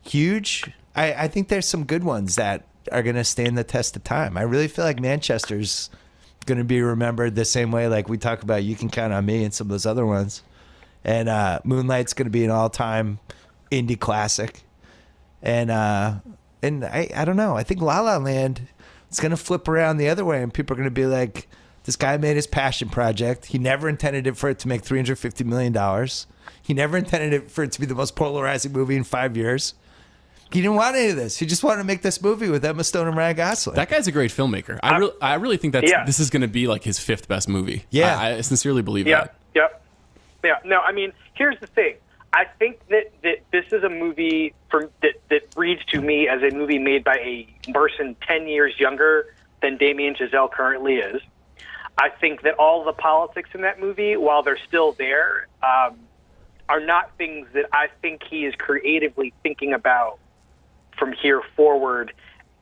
[SPEAKER 1] huge. I think there's some good ones that are going to stand the test of time. I really feel like Manchester's going to be remembered the same way like we talk about You Can Count on Me and some of those other ones. And Moonlight's going to be an all-time indie classic. And I don't know. I think La La Land is going to flip around the other way, and people are going to be like, this guy made his passion project. He never intended it for it to make $350 million. He never intended it for it to be the most polarizing movie in 5 years. He didn't want any of this. He just wanted to make this movie with Emma Stone and Ryan Gosling.
[SPEAKER 3] That guy's a great filmmaker. I really think this is going to be like his 5th best movie.
[SPEAKER 1] Yeah.
[SPEAKER 3] I sincerely believe that.
[SPEAKER 2] Yeah. No, I mean, here's the thing. I think that this is a movie that reads to me as a movie made by a person 10 years younger than Damien Chazelle currently is. I think that all the politics in that movie, while they're still there, are not things that I think he is creatively thinking about from here forward,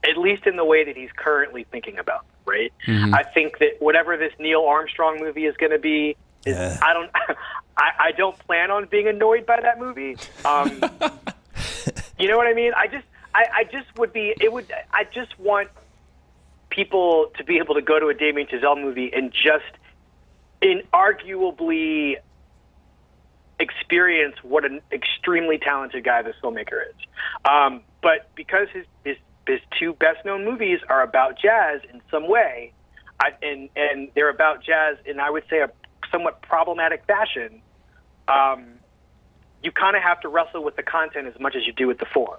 [SPEAKER 2] at least in the way that he's currently thinking about them, right? Mm-hmm. I think that whatever this Neil Armstrong movie is going to be, I don't plan on being annoyed by that movie. You know what I mean? I just want people to be able to go to a Damien Chazelle movie and just inarguably experience what an extremely talented guy this filmmaker is. But because his 2 best-known movies are about jazz in some way, and they're about jazz in, I would say, a somewhat problematic fashion, you kind of have to wrestle with the content as much as you do with the form.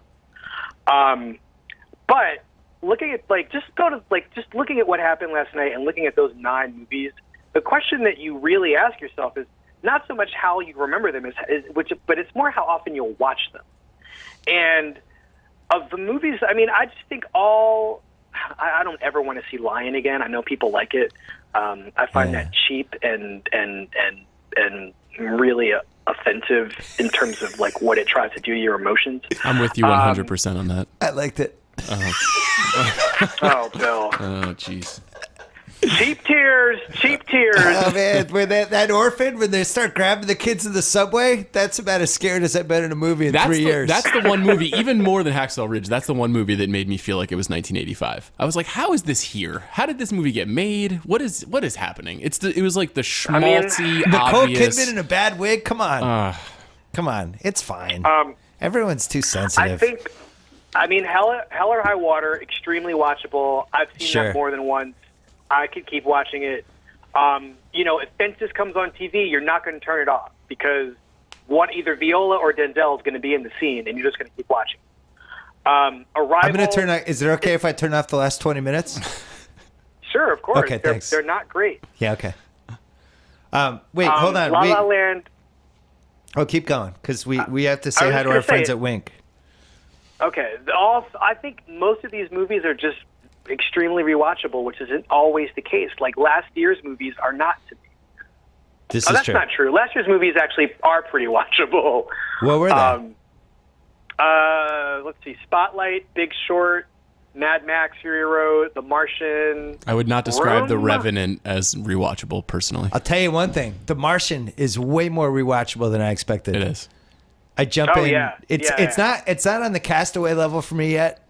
[SPEAKER 2] But looking at just looking at what happened last night and looking at those 9 movies, the question that you really ask yourself is not so much how you remember them, but it's more how often you'll watch them. And of the movies, I mean, I just think I don't ever want to see Lion again. I know people like it. I find that cheap and really offensive in terms of like what it tries to do to your emotions.
[SPEAKER 3] I'm with you 100% on that.
[SPEAKER 1] I liked it.
[SPEAKER 2] Oh, Bill.
[SPEAKER 3] Oh, jeez.
[SPEAKER 2] Cheap tears.
[SPEAKER 1] Oh man, when that orphan, when they start grabbing the kids in the subway, that's about as scared as I've been in a movie in 3 years.
[SPEAKER 3] That's the one movie, even more than Hacksaw Ridge, that's the one movie that made me feel like it was 1985. I was like, how is this here? How did this movie get made? What is happening? It was like the schmaltzy,
[SPEAKER 1] Nicole
[SPEAKER 3] obvious.
[SPEAKER 1] Kidman in a bad wig. Come on, it's fine. Everyone's too sensitive.
[SPEAKER 2] I mean, Hell or High Water, extremely watchable. I've seen that more than once. I could keep watching it. If Fences comes on TV, you're not going to turn it off because either Viola or Denzel is going to be in the scene, and you're just going to keep watching. Arrival.
[SPEAKER 1] I'm going to turn. Is it okay if I turn off the last 20 minutes?
[SPEAKER 2] Sure, of course.
[SPEAKER 1] Okay, thanks.
[SPEAKER 2] They're not great.
[SPEAKER 1] Yeah. Okay. Wait, hold on.
[SPEAKER 2] La La Land.
[SPEAKER 1] Oh, keep going because we have to say hi to our friends at Wink.
[SPEAKER 2] Okay. I think most of these movies are just extremely rewatchable, which isn't always the case. Like last year's movies are not to me. That's true. Not true. Last year's movies actually are pretty watchable.
[SPEAKER 1] What were they?
[SPEAKER 2] Let's see: Spotlight, Big Short, Mad Max, Fury Road, The Martian.
[SPEAKER 3] I would not describe The Revenant as rewatchable personally.
[SPEAKER 1] I'll tell you one thing: The Martian is way more rewatchable than I expected.
[SPEAKER 3] It is.
[SPEAKER 1] I jump in.
[SPEAKER 2] Yeah.
[SPEAKER 1] It's not on the Castaway level for me yet,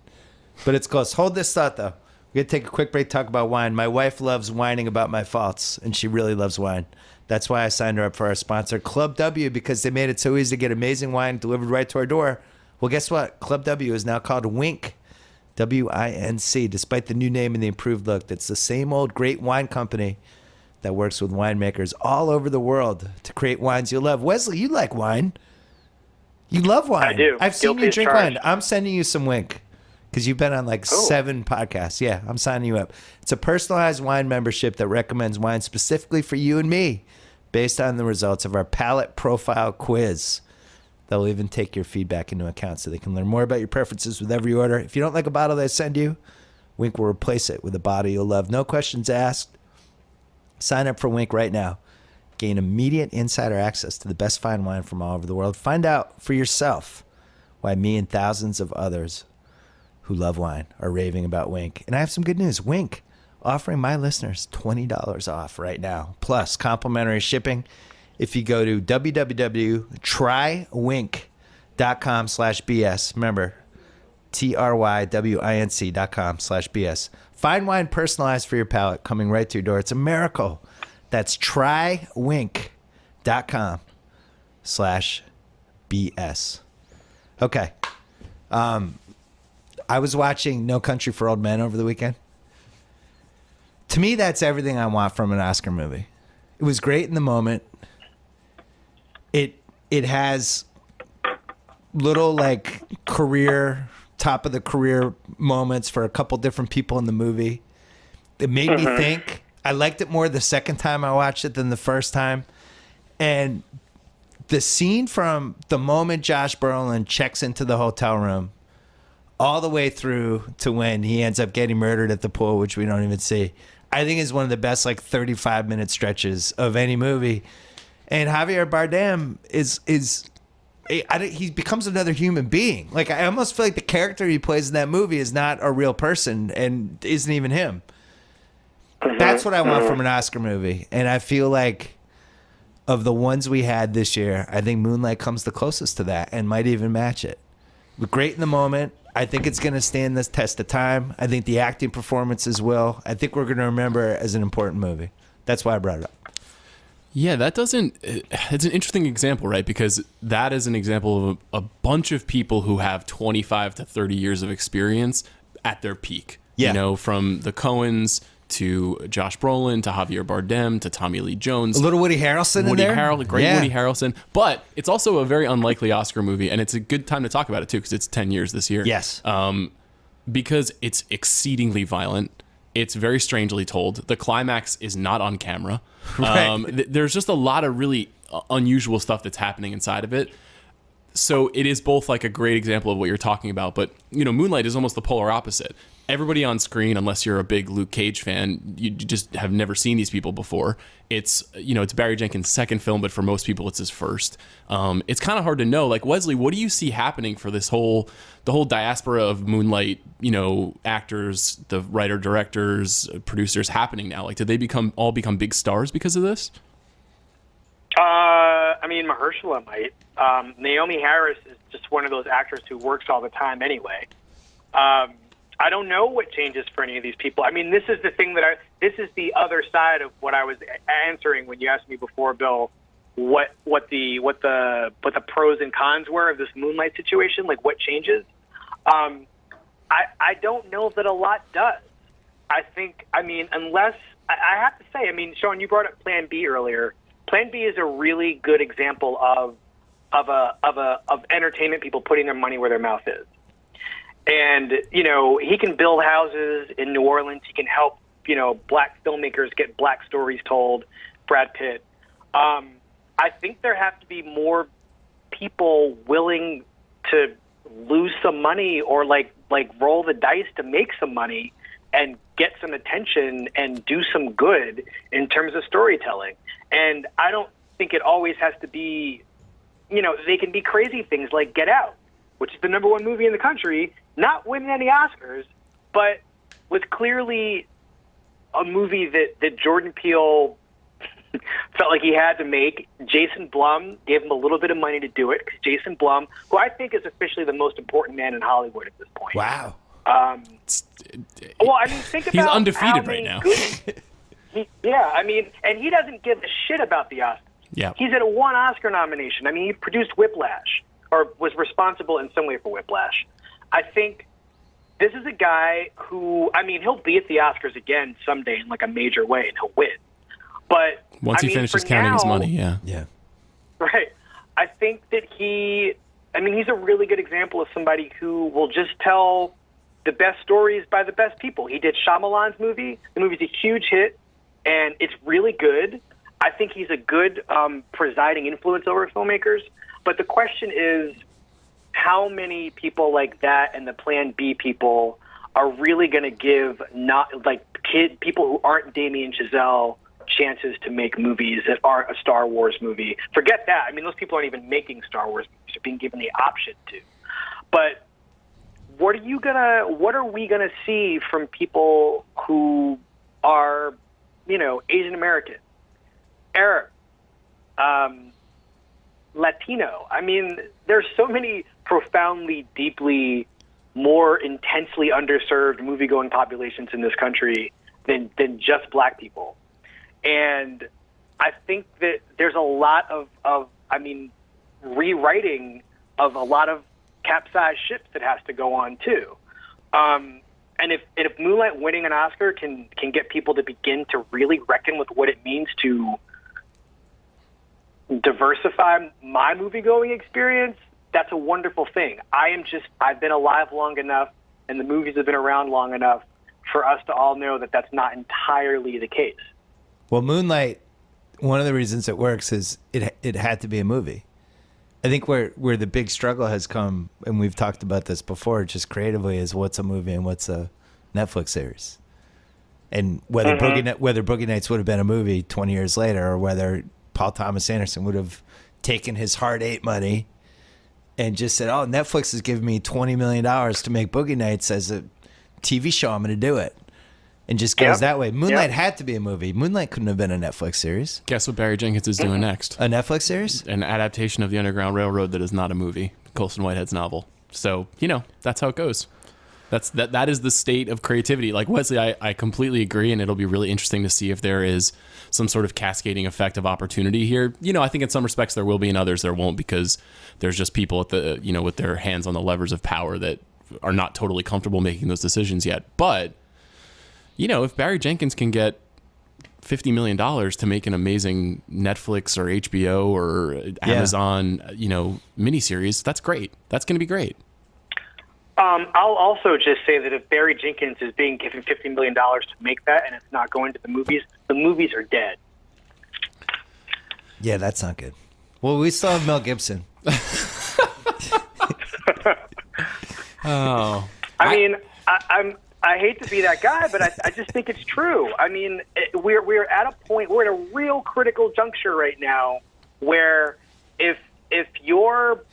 [SPEAKER 1] but it's close. Hold this thought though. We're going to take a quick break, talk about wine. My wife loves whining about my faults, and she really loves wine. That's why I signed her up for our sponsor, Club W, because they made it so easy to get amazing wine delivered right to our door. Well, guess what? Club W is now called Wink, W-I-N-C, despite the new name and the improved look. It's the same old great wine company that works with winemakers all over the world to create wines you'll love. Wesley, you like wine. You love wine.
[SPEAKER 2] I do.
[SPEAKER 1] I've seen
[SPEAKER 2] Guilty
[SPEAKER 1] you
[SPEAKER 2] as
[SPEAKER 1] drink
[SPEAKER 2] charged.
[SPEAKER 1] wine. I'm sending you some Wink because you've been on like 7 podcasts. Yeah, I'm signing you up. It's a personalized wine membership that recommends wine specifically for you and me based on the results of our palate profile quiz. They'll even take your feedback into account so they can learn more about your preferences with every order. If you don't like a bottle they send you, Wink will replace it with a bottle you'll love. No questions asked. Sign up for Wink right now. Gain immediate insider access to the best fine wine from all over the world. Find out for yourself why me and thousands of others who love wine are raving about Wink. And I have some good news. Wink offering my listeners $20 off right now, plus complimentary shipping if you go to www.trywink.com/BS. Remember, TRYWINC.com/BS. Fine wine personalized for your palate coming right to your door. It's a miracle. That's trywink.com/BS. Okay. I was watching No Country for Old Men over the weekend. To me, that's everything I want from an Oscar movie. It was great in the moment. It has little like top of the career moments for a couple different people in the movie. It made me think. I liked it more the second time I watched it than the first time. And the scene from the moment Josh Brolin checks into the hotel room all the way through to when he ends up getting murdered at the pool, which we don't even see, I think is one of the best like 35-minute stretches of any movie. And Javier Bardem he becomes another human being. Like, I almost feel like the character he plays in that movie is not a real person and isn't even him. That's what I want from an Oscar movie. And I feel like of the ones we had this year, I think Moonlight comes the closest to that and might even match it. But great in the moment. I think it's going to stand this test of time. I think the acting performances will. I think we're going to remember it as an important movie. That's why I brought it up.
[SPEAKER 3] Yeah, it's an interesting example, right? Because that is an example of a bunch of people who have 25 to 30 years of experience at their peak.
[SPEAKER 1] Yeah.
[SPEAKER 3] You know, from the Coens to Josh Brolin to Javier Bardem to Tommy Lee Jones.
[SPEAKER 1] A little Woody Harrelson in there.
[SPEAKER 3] Great Woody Harrelson. But it's also a very unlikely Oscar movie, and it's a good time to talk about it, too, because it's 10 years this year.
[SPEAKER 1] Yes.
[SPEAKER 3] Because it's exceedingly violent. It's very strangely told. The climax is not on camera.
[SPEAKER 1] Right.
[SPEAKER 3] There's just a lot of really unusual stuff that's happening inside of it. So it is both like a great example of what you're talking about, but Moonlight is almost the polar opposite. Everybody on screen, unless you're a big Luke Cage fan, you just have never seen these people before. It's it's Barry Jenkins' second film, but for most people, it's his first. It's kind of hard to know. Like, Wesley, what do you see happening for the whole diaspora of Moonlight? Actors, the writer, directors, producers happening now. Like, did they all become big stars because of this?
[SPEAKER 2] I mean, Mahershala might. Naomi Harris is just one of those actors who works all the time anyway. I don't know what changes for any of these people. I mean, this is the thing this is the other side of what I was answering when you asked me before, Bill, what the pros and cons were of this Moonlight situation, like what changes. I don't know that a lot does. Unless I have to say, Sean, you brought up Plan B earlier. Plan B is a really good example of entertainment people putting their money where their mouth is. And, he can build houses in New Orleans. He can help, black filmmakers get black stories told, Brad Pitt. I think there have to be more people willing to lose some money or like roll the dice to make some money and get some attention and do some good in terms of storytelling. And I don't think it always has to be, they can be crazy things like Get Out, which is the #1 movie in the country, not winning any Oscars, but was clearly a movie that Jordan Peele felt like he had to make. Jason Blum gave him a little bit of money to do it, because Jason Blum, who I think is officially the most important man in Hollywood at this point.
[SPEAKER 1] Wow.
[SPEAKER 2] Think about
[SPEAKER 3] he's undefeated right now.
[SPEAKER 2] And he doesn't give a shit about the Oscars.
[SPEAKER 3] Yeah.
[SPEAKER 2] He's at 1 Oscar nomination. He produced Whiplash, or was responsible in some way for Whiplash. I think this is a guy who, he'll be at the Oscars again someday in like a major way, and he'll win. But
[SPEAKER 3] once he finishes counting his money, yeah.
[SPEAKER 2] Right. I think that he I mean, he's a really good example of somebody who will just tell the best stories by the best people. He did Shyamalan's movie. The movie's a huge hit, and it's really good. I think he's a good presiding influence over filmmakers. But the question is, how many people like that and the Plan B people are really going to give people who aren't Damien Chazelle chances to make movies that aren't a Star Wars movie? Forget that. I mean, those people aren't even making Star Wars movies. They're being given the option to. But what are we gonna see from people who are, Asian American, Arab, Latino? I mean, there's so many profoundly, deeply, more intensely underserved movie-going populations in this country than just black people. And I think that there's a lot of rewriting of a lot of capsized ships that has to go on too. And if Moonlight winning an Oscar can get people to begin to really reckon with what it means to diversify my movie-going experience, that's a wonderful thing. I've been alive long enough and the movies have been around long enough for us to all know that that's not entirely the case.
[SPEAKER 1] Well, Moonlight, one of the reasons it works is it had to be a movie. I think where the big struggle has come, and we've talked about this before, just creatively, is what's a movie and what's a Netflix series. And whether Boogie Nights would have been a movie 20 years later, or whether Paul Thomas Anderson would have taken his Hard Eight money and just said, oh, Netflix is giving me $20 million to make Boogie Nights as a TV show, I'm going to do it. And just goes that way. Moonlight had to be a movie. Moonlight couldn't have been a Netflix series.
[SPEAKER 3] Guess what Barry Jenkins is doing next?
[SPEAKER 1] A Netflix series?
[SPEAKER 3] An adaptation of the Underground Railroad that is not a movie. Colson Whitehead's novel. So, that's how it goes. That is the state of creativity. Like Wesley, I completely agree, and it'll be really interesting to see if there is some sort of cascading effect of opportunity here. I think in some respects there will be, in others there won't, because there's just people at the with their hands on the levers of power that are not totally comfortable making those decisions yet. But if Barry Jenkins can get $50 million to make an amazing Netflix or HBO or Amazon, miniseries, that's great. That's going to be great.
[SPEAKER 2] I'll also just say that if Barry Jenkins is being given $50 million to make that and it's not going to the movies are dead.
[SPEAKER 1] Yeah, that's not good. Well, we still have Mel Gibson.
[SPEAKER 3] Oh.
[SPEAKER 2] I hate to be that guy, but I just think it's true. I mean, we're at a point, we're at a real critical juncture right now where if you're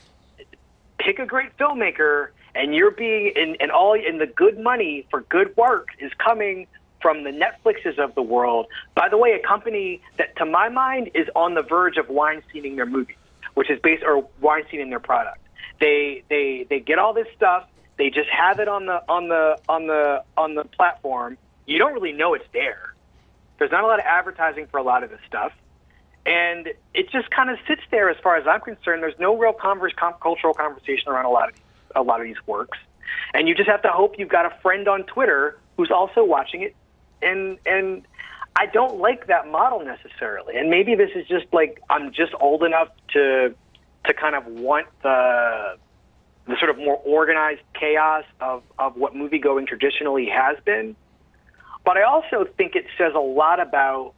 [SPEAKER 2] pick a great filmmaker and you're being in the good money for good work is coming from the Netflixes of the world. By the way, a company that, to my mind, is on the verge of Weinsteining their movies, which is Weinsteining their product. They get all this stuff. They just have it on the platform. You don't really know it's there. There's not a lot of advertising for a lot of this stuff, and it just kind of sits there. As far as I'm concerned, there's no real cultural conversation around a lot of these works, and you just have to hope you've got a friend on Twitter who's also watching it. And I don't like that model necessarily. And maybe this is just like I'm just old enough to kind of want the sort of more organized chaos of what movie-going traditionally has been. But I also think it says a lot about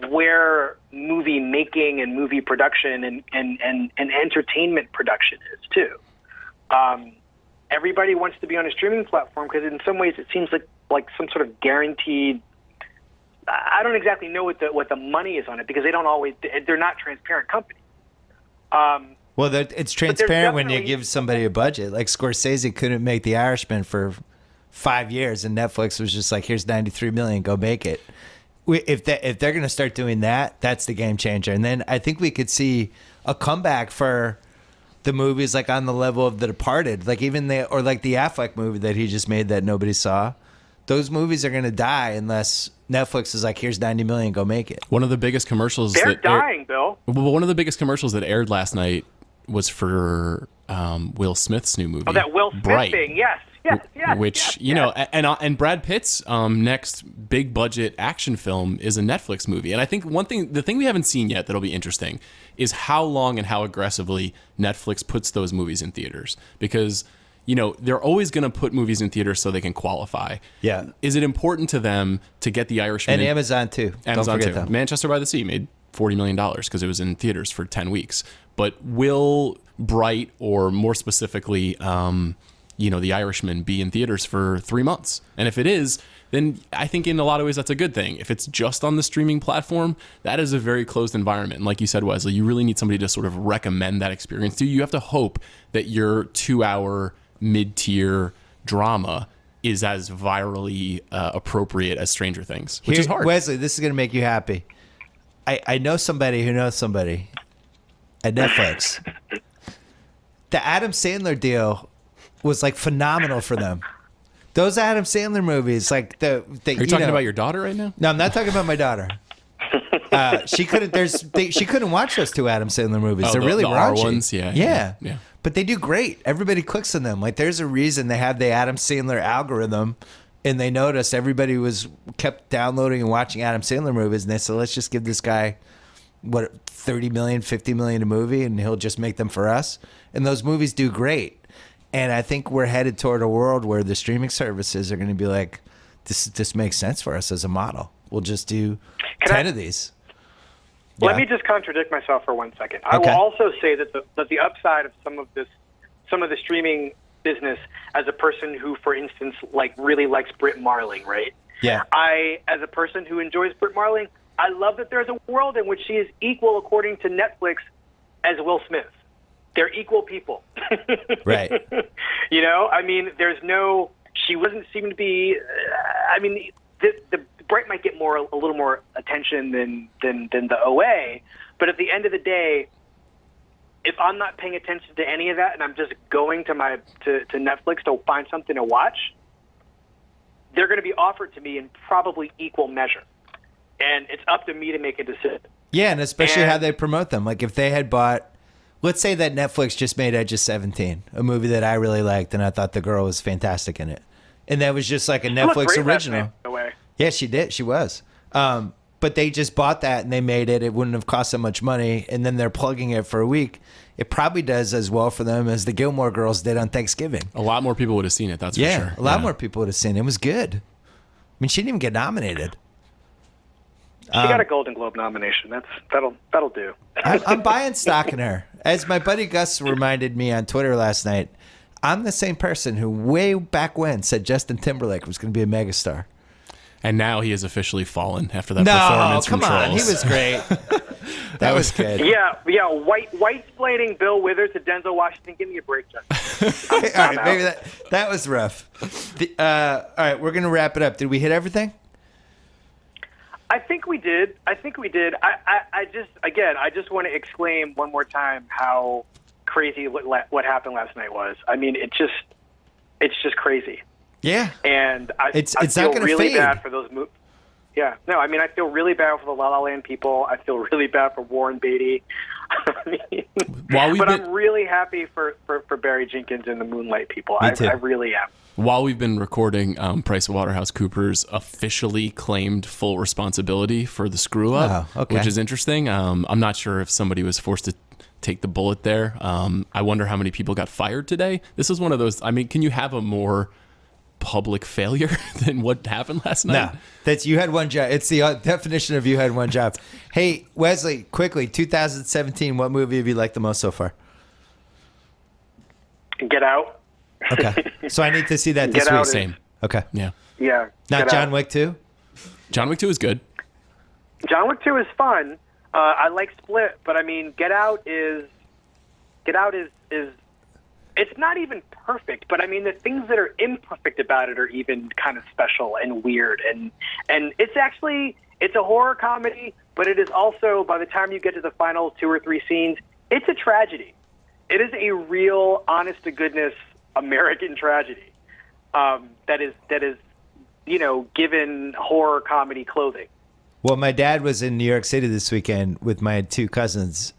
[SPEAKER 2] where movie making and movie production and entertainment production is, too. Everybody wants to be on a streaming platform because in some ways it seems like some sort of guaranteed. I don't exactly know what the money is on it because they're not transparent companies.
[SPEAKER 1] Well, it's transparent when you give somebody a budget. Like Scorsese couldn't make The Irishman for 5 years, and Netflix was just like, "Here's $93 million, go make it." If they're going to start doing that, that's the game changer. And then I think we could see a comeback for the movies like on the level of The Departed, like even the Affleck movie that he just made that nobody saw. Those movies are going to die unless Netflix is like, here's $90 million, go make it.
[SPEAKER 3] One of the biggest commercials
[SPEAKER 2] they're dying, Bill.
[SPEAKER 3] Well, one of the biggest commercials that aired last night was for Will Smith's new movie.
[SPEAKER 2] Oh, that Will Smith
[SPEAKER 3] Bright.
[SPEAKER 2] thing, yes.
[SPEAKER 3] Which, you know, and Brad Pitt's next big budget action film is a Netflix movie. And I think the thing we haven't seen yet that'll be interesting is how long and how aggressively Netflix puts those movies in theaters. Because, they're always going to put movies in theaters so they can qualify.
[SPEAKER 1] Yeah.
[SPEAKER 3] Is it important to them to get The Irishman?
[SPEAKER 1] And Amazon too.
[SPEAKER 3] Amazon
[SPEAKER 1] Don't forget
[SPEAKER 3] too.
[SPEAKER 1] them.
[SPEAKER 3] Manchester by the Sea made $40 million because it was in theaters for 10 weeks. But will Bright, or more specifically, The Irishman, be in theaters for 3 months? And if it is, then I think in a lot of ways that's a good thing. If it's just on the streaming platform, that is a very closed environment. And like you said, Wesley, you really need somebody to sort of recommend that experience to you. You have to hope that your 2-hour mid-tier drama is as virally appropriate as Stranger Things, which is hard.
[SPEAKER 1] Wesley, this is going to make you happy. I know somebody who knows somebody at Netflix. The Adam Sandler deal was like phenomenal for them. Those Adam Sandler movies, like
[SPEAKER 3] Are you talking about your daughter right now?
[SPEAKER 1] No, I'm not talking about my daughter. She couldn't watch those two Adam Sandler movies. They're really
[SPEAKER 3] the
[SPEAKER 1] raunchy.
[SPEAKER 3] R ones, yeah.
[SPEAKER 1] But they do great. Everybody clicks on them. Like there's a reason they have the Adam Sandler algorithm, and they noticed everybody kept downloading and watching Adam Sandler movies, and they said, let's just give this guy what, 30 million, 50 million a movie, and he'll just make them for us. And those movies do great. And I think we're headed toward a world where the streaming services are going to be like, this makes sense for us as a model. We'll just do 10 of these.
[SPEAKER 2] Let
[SPEAKER 1] Yeah.
[SPEAKER 2] me just contradict myself for 1 second.
[SPEAKER 1] Okay.
[SPEAKER 2] I will also say that the upside of some of the streaming business, as a person who, for instance, really likes Brit Marling, right?
[SPEAKER 1] Yeah.
[SPEAKER 2] As a person who enjoys Brit Marling, I love that there's a world in which she is equal, according to Netflix, as Will Smith. They're equal people.
[SPEAKER 1] Right.
[SPEAKER 2] She doesn't seem to be, the Bright might get a little more attention than the OA, but at the end of the day, if I'm not paying attention to any of that and I'm just going to Netflix to find something to watch, they're going to be offered to me in probably equal measure. And it's up to me to make a decision.
[SPEAKER 1] Yeah, and especially how they promote them. Like if they had bought, let's say that Netflix just made Edge of 17, a movie that I really liked, and I thought the girl was fantastic in it. And that was just like a Netflix original. Yeah, she did. She was. But they just bought that and they made it. It wouldn't have cost them much money. And then they're plugging it for a week. It probably does as well for them as the Gilmore Girls did on Thanksgiving.
[SPEAKER 3] A lot more people would have seen it, that's for sure.
[SPEAKER 1] Yeah, a lot more people would have seen it. It was good. I mean, she didn't even get nominated.
[SPEAKER 2] She got a Golden Globe nomination. That'll do.
[SPEAKER 1] I'm buying stock in her. As my buddy Gus reminded me on Twitter last night, I'm the same person who way back when said Justin Timberlake was going to be a megastar.
[SPEAKER 3] And now he has officially fallen after that performance from Trolls.
[SPEAKER 1] On, he was great. That was good.
[SPEAKER 2] Yeah. White splaining Bill Withers to Denzel Washington. Give me a break, Justin.
[SPEAKER 1] All right, maybe that was rough. All right, we're gonna wrap it up. Did we hit everything?
[SPEAKER 2] I think we did. I just want to exclaim one more time how crazy what happened last night was. I mean, it's just crazy.
[SPEAKER 1] Yeah.
[SPEAKER 2] And I
[SPEAKER 1] it's
[SPEAKER 2] feel
[SPEAKER 1] not gonna
[SPEAKER 2] really
[SPEAKER 1] fade.
[SPEAKER 2] bad for those movies. Yeah. No, I mean, I feel really bad for the La La Land people. I feel really bad for Warren Beatty. I'm really happy for Barry Jenkins and the Moonlight people. I really am.
[SPEAKER 3] While we've been recording, PricewaterhouseCoopers officially claimed full responsibility for the screw up, which is interesting. I'm not sure if somebody was forced to take the bullet there. I wonder how many people got fired today. This is one of those. I mean, can you have a more public failure than what happened last night?
[SPEAKER 1] No, that's you had one job. It's the definition of you had one job. Hey, Wesley, quickly, 2017, what movie have you liked the most so far?
[SPEAKER 2] Get Out.
[SPEAKER 1] Okay, so I need to see that this
[SPEAKER 2] Get
[SPEAKER 1] week.
[SPEAKER 2] Out
[SPEAKER 3] Same.
[SPEAKER 1] Okay.
[SPEAKER 3] Yeah.
[SPEAKER 2] Yeah.
[SPEAKER 1] Not John Wick 2?
[SPEAKER 3] John Wick 2 is good.
[SPEAKER 2] John Wick 2 is fun. I like Split, but I mean, Get Out is it's not even perfect, but I mean, the things that are imperfect about it are even kind of special and weird. And it's a horror comedy, but it is also, by the time you get to the final 2 or 3 scenes, it's a tragedy. It is a real, honest to goodness American tragedy that is given horror comedy clothing.
[SPEAKER 1] Well, my dad was in New York City this weekend with my 2 cousins,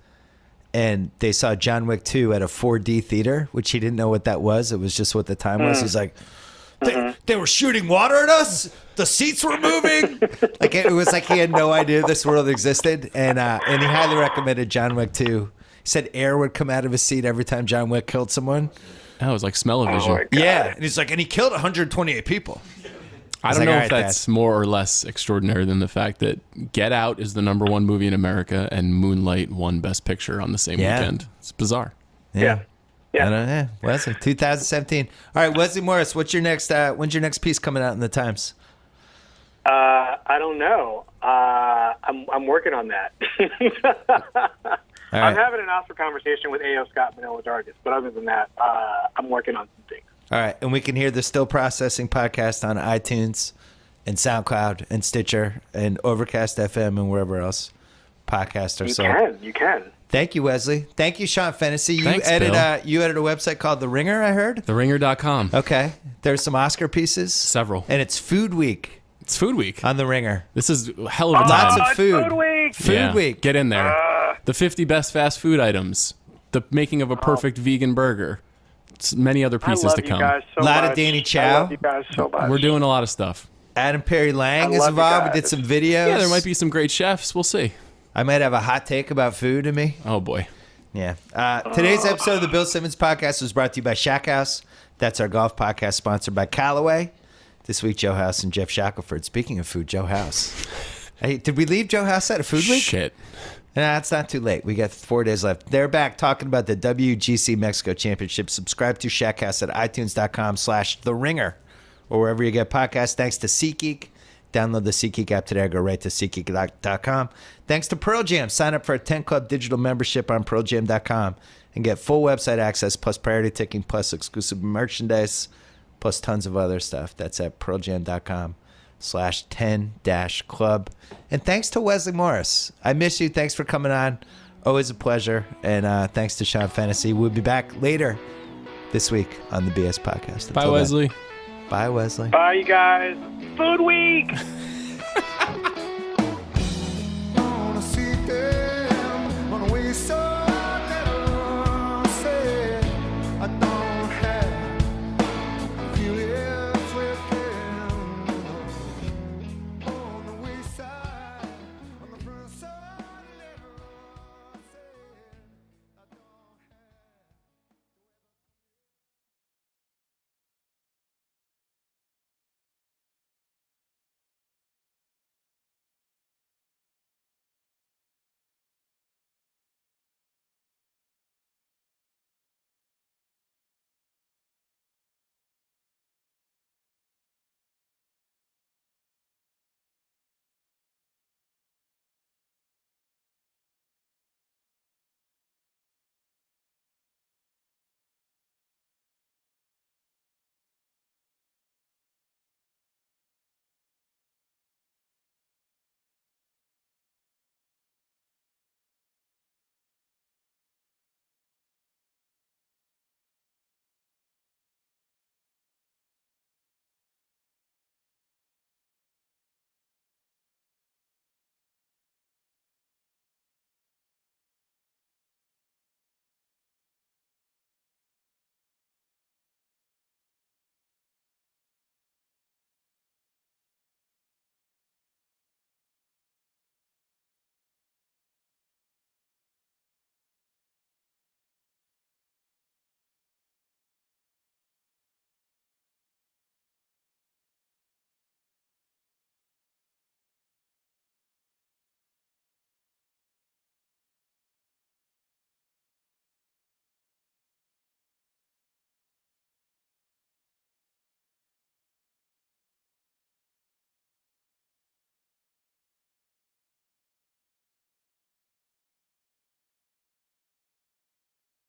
[SPEAKER 1] and they saw John Wick 2 at a 4D theater, which he didn't know what that was. It was just what the time was. He's like, They were shooting water at us. The seats were moving. Like it was like he had no idea this world existed, and he highly recommended John Wick 2. He said air would come out of his seat every time John Wick killed someone.
[SPEAKER 3] That was like smell-o-vision.
[SPEAKER 1] Yeah, and he's like, and he killed 128 people.
[SPEAKER 3] I don't know if that's more or less extraordinary than the fact that Get Out is the #1 movie in America and Moonlight won Best Picture on the same weekend. It's bizarre.
[SPEAKER 2] Yeah.
[SPEAKER 1] I don't know. Wesley, 2017. All right, Wesley Morris, when's your next piece coming out in the Times?
[SPEAKER 2] I don't know. I'm working on that.
[SPEAKER 1] Right.
[SPEAKER 2] I'm having an Oscar conversation with A.O. Scott Manila Dargis, but other than that, I'm working on some things.
[SPEAKER 1] All right, and we can hear the Still Processing podcast on iTunes and SoundCloud and Stitcher and Overcast FM and wherever else podcasts are sold.
[SPEAKER 2] You can.
[SPEAKER 1] Thank you, Wesley. Thank you, Sean Fennessey.
[SPEAKER 3] Thanks,
[SPEAKER 1] you edit
[SPEAKER 3] Bill.
[SPEAKER 1] a website called The Ringer, I heard?
[SPEAKER 3] TheRinger.com.
[SPEAKER 1] Okay. There's some Oscar pieces.
[SPEAKER 3] Several.
[SPEAKER 1] And it's Food Week
[SPEAKER 3] It's Food Week.
[SPEAKER 1] on The Ringer.
[SPEAKER 3] This is a hell of a time.
[SPEAKER 1] Lots of
[SPEAKER 2] It's
[SPEAKER 1] food.
[SPEAKER 2] Food Week.
[SPEAKER 1] Food Week.
[SPEAKER 3] Get in there. The 50 best fast food items. The making of a perfect vegan burger. It's many other
[SPEAKER 2] I
[SPEAKER 3] pieces
[SPEAKER 2] love
[SPEAKER 3] to
[SPEAKER 2] you
[SPEAKER 3] come.
[SPEAKER 2] guys so
[SPEAKER 1] Lot
[SPEAKER 2] much.
[SPEAKER 1] of Danny
[SPEAKER 2] I
[SPEAKER 1] Chow.
[SPEAKER 2] love you guys so much.
[SPEAKER 3] We're doing a lot of stuff.
[SPEAKER 1] Adam Perry Lang
[SPEAKER 2] I
[SPEAKER 1] is
[SPEAKER 2] love you
[SPEAKER 1] involved. We
[SPEAKER 2] guys.
[SPEAKER 1] did some videos.
[SPEAKER 3] Yeah, there might be some great chefs. We'll see.
[SPEAKER 1] I might have a hot take about food in me.
[SPEAKER 3] Oh, boy.
[SPEAKER 1] Yeah. Today's episode of the Bill Simmons podcast was brought to you by Shack House. That's our golf podcast sponsored by Callaway. This week, Joe House and Jeff Shackelford. Speaking of food, Joe House. Hey, did we leave Joe House at a food week?
[SPEAKER 3] Shit.
[SPEAKER 1] Nah, it's not too late. We got 4 days left. They're back talking about the WGC Mexico Championship. Subscribe to Shack House at itunes.com/The Ringer or wherever you get podcasts. Thanks to SeatGeek. Download the SeatGeek app today or go right to SeatGeek.com. Thanks to Pearl Jam. Sign up for a 10 Club digital membership on PearlJam.com and get full website access plus priority ticking plus exclusive merchandise plus tons of other stuff. That's at PearlJam.com/10-Club. And thanks to Wesley Morris. I miss you. Thanks for coming on. Always a pleasure. And thanks to Sean Fennessey. We'll be back later this week on the BS Podcast.
[SPEAKER 3] Bye,
[SPEAKER 1] Until then.
[SPEAKER 3] Wesley.
[SPEAKER 1] Bye, Wesley.
[SPEAKER 2] Bye, you guys. Food Week.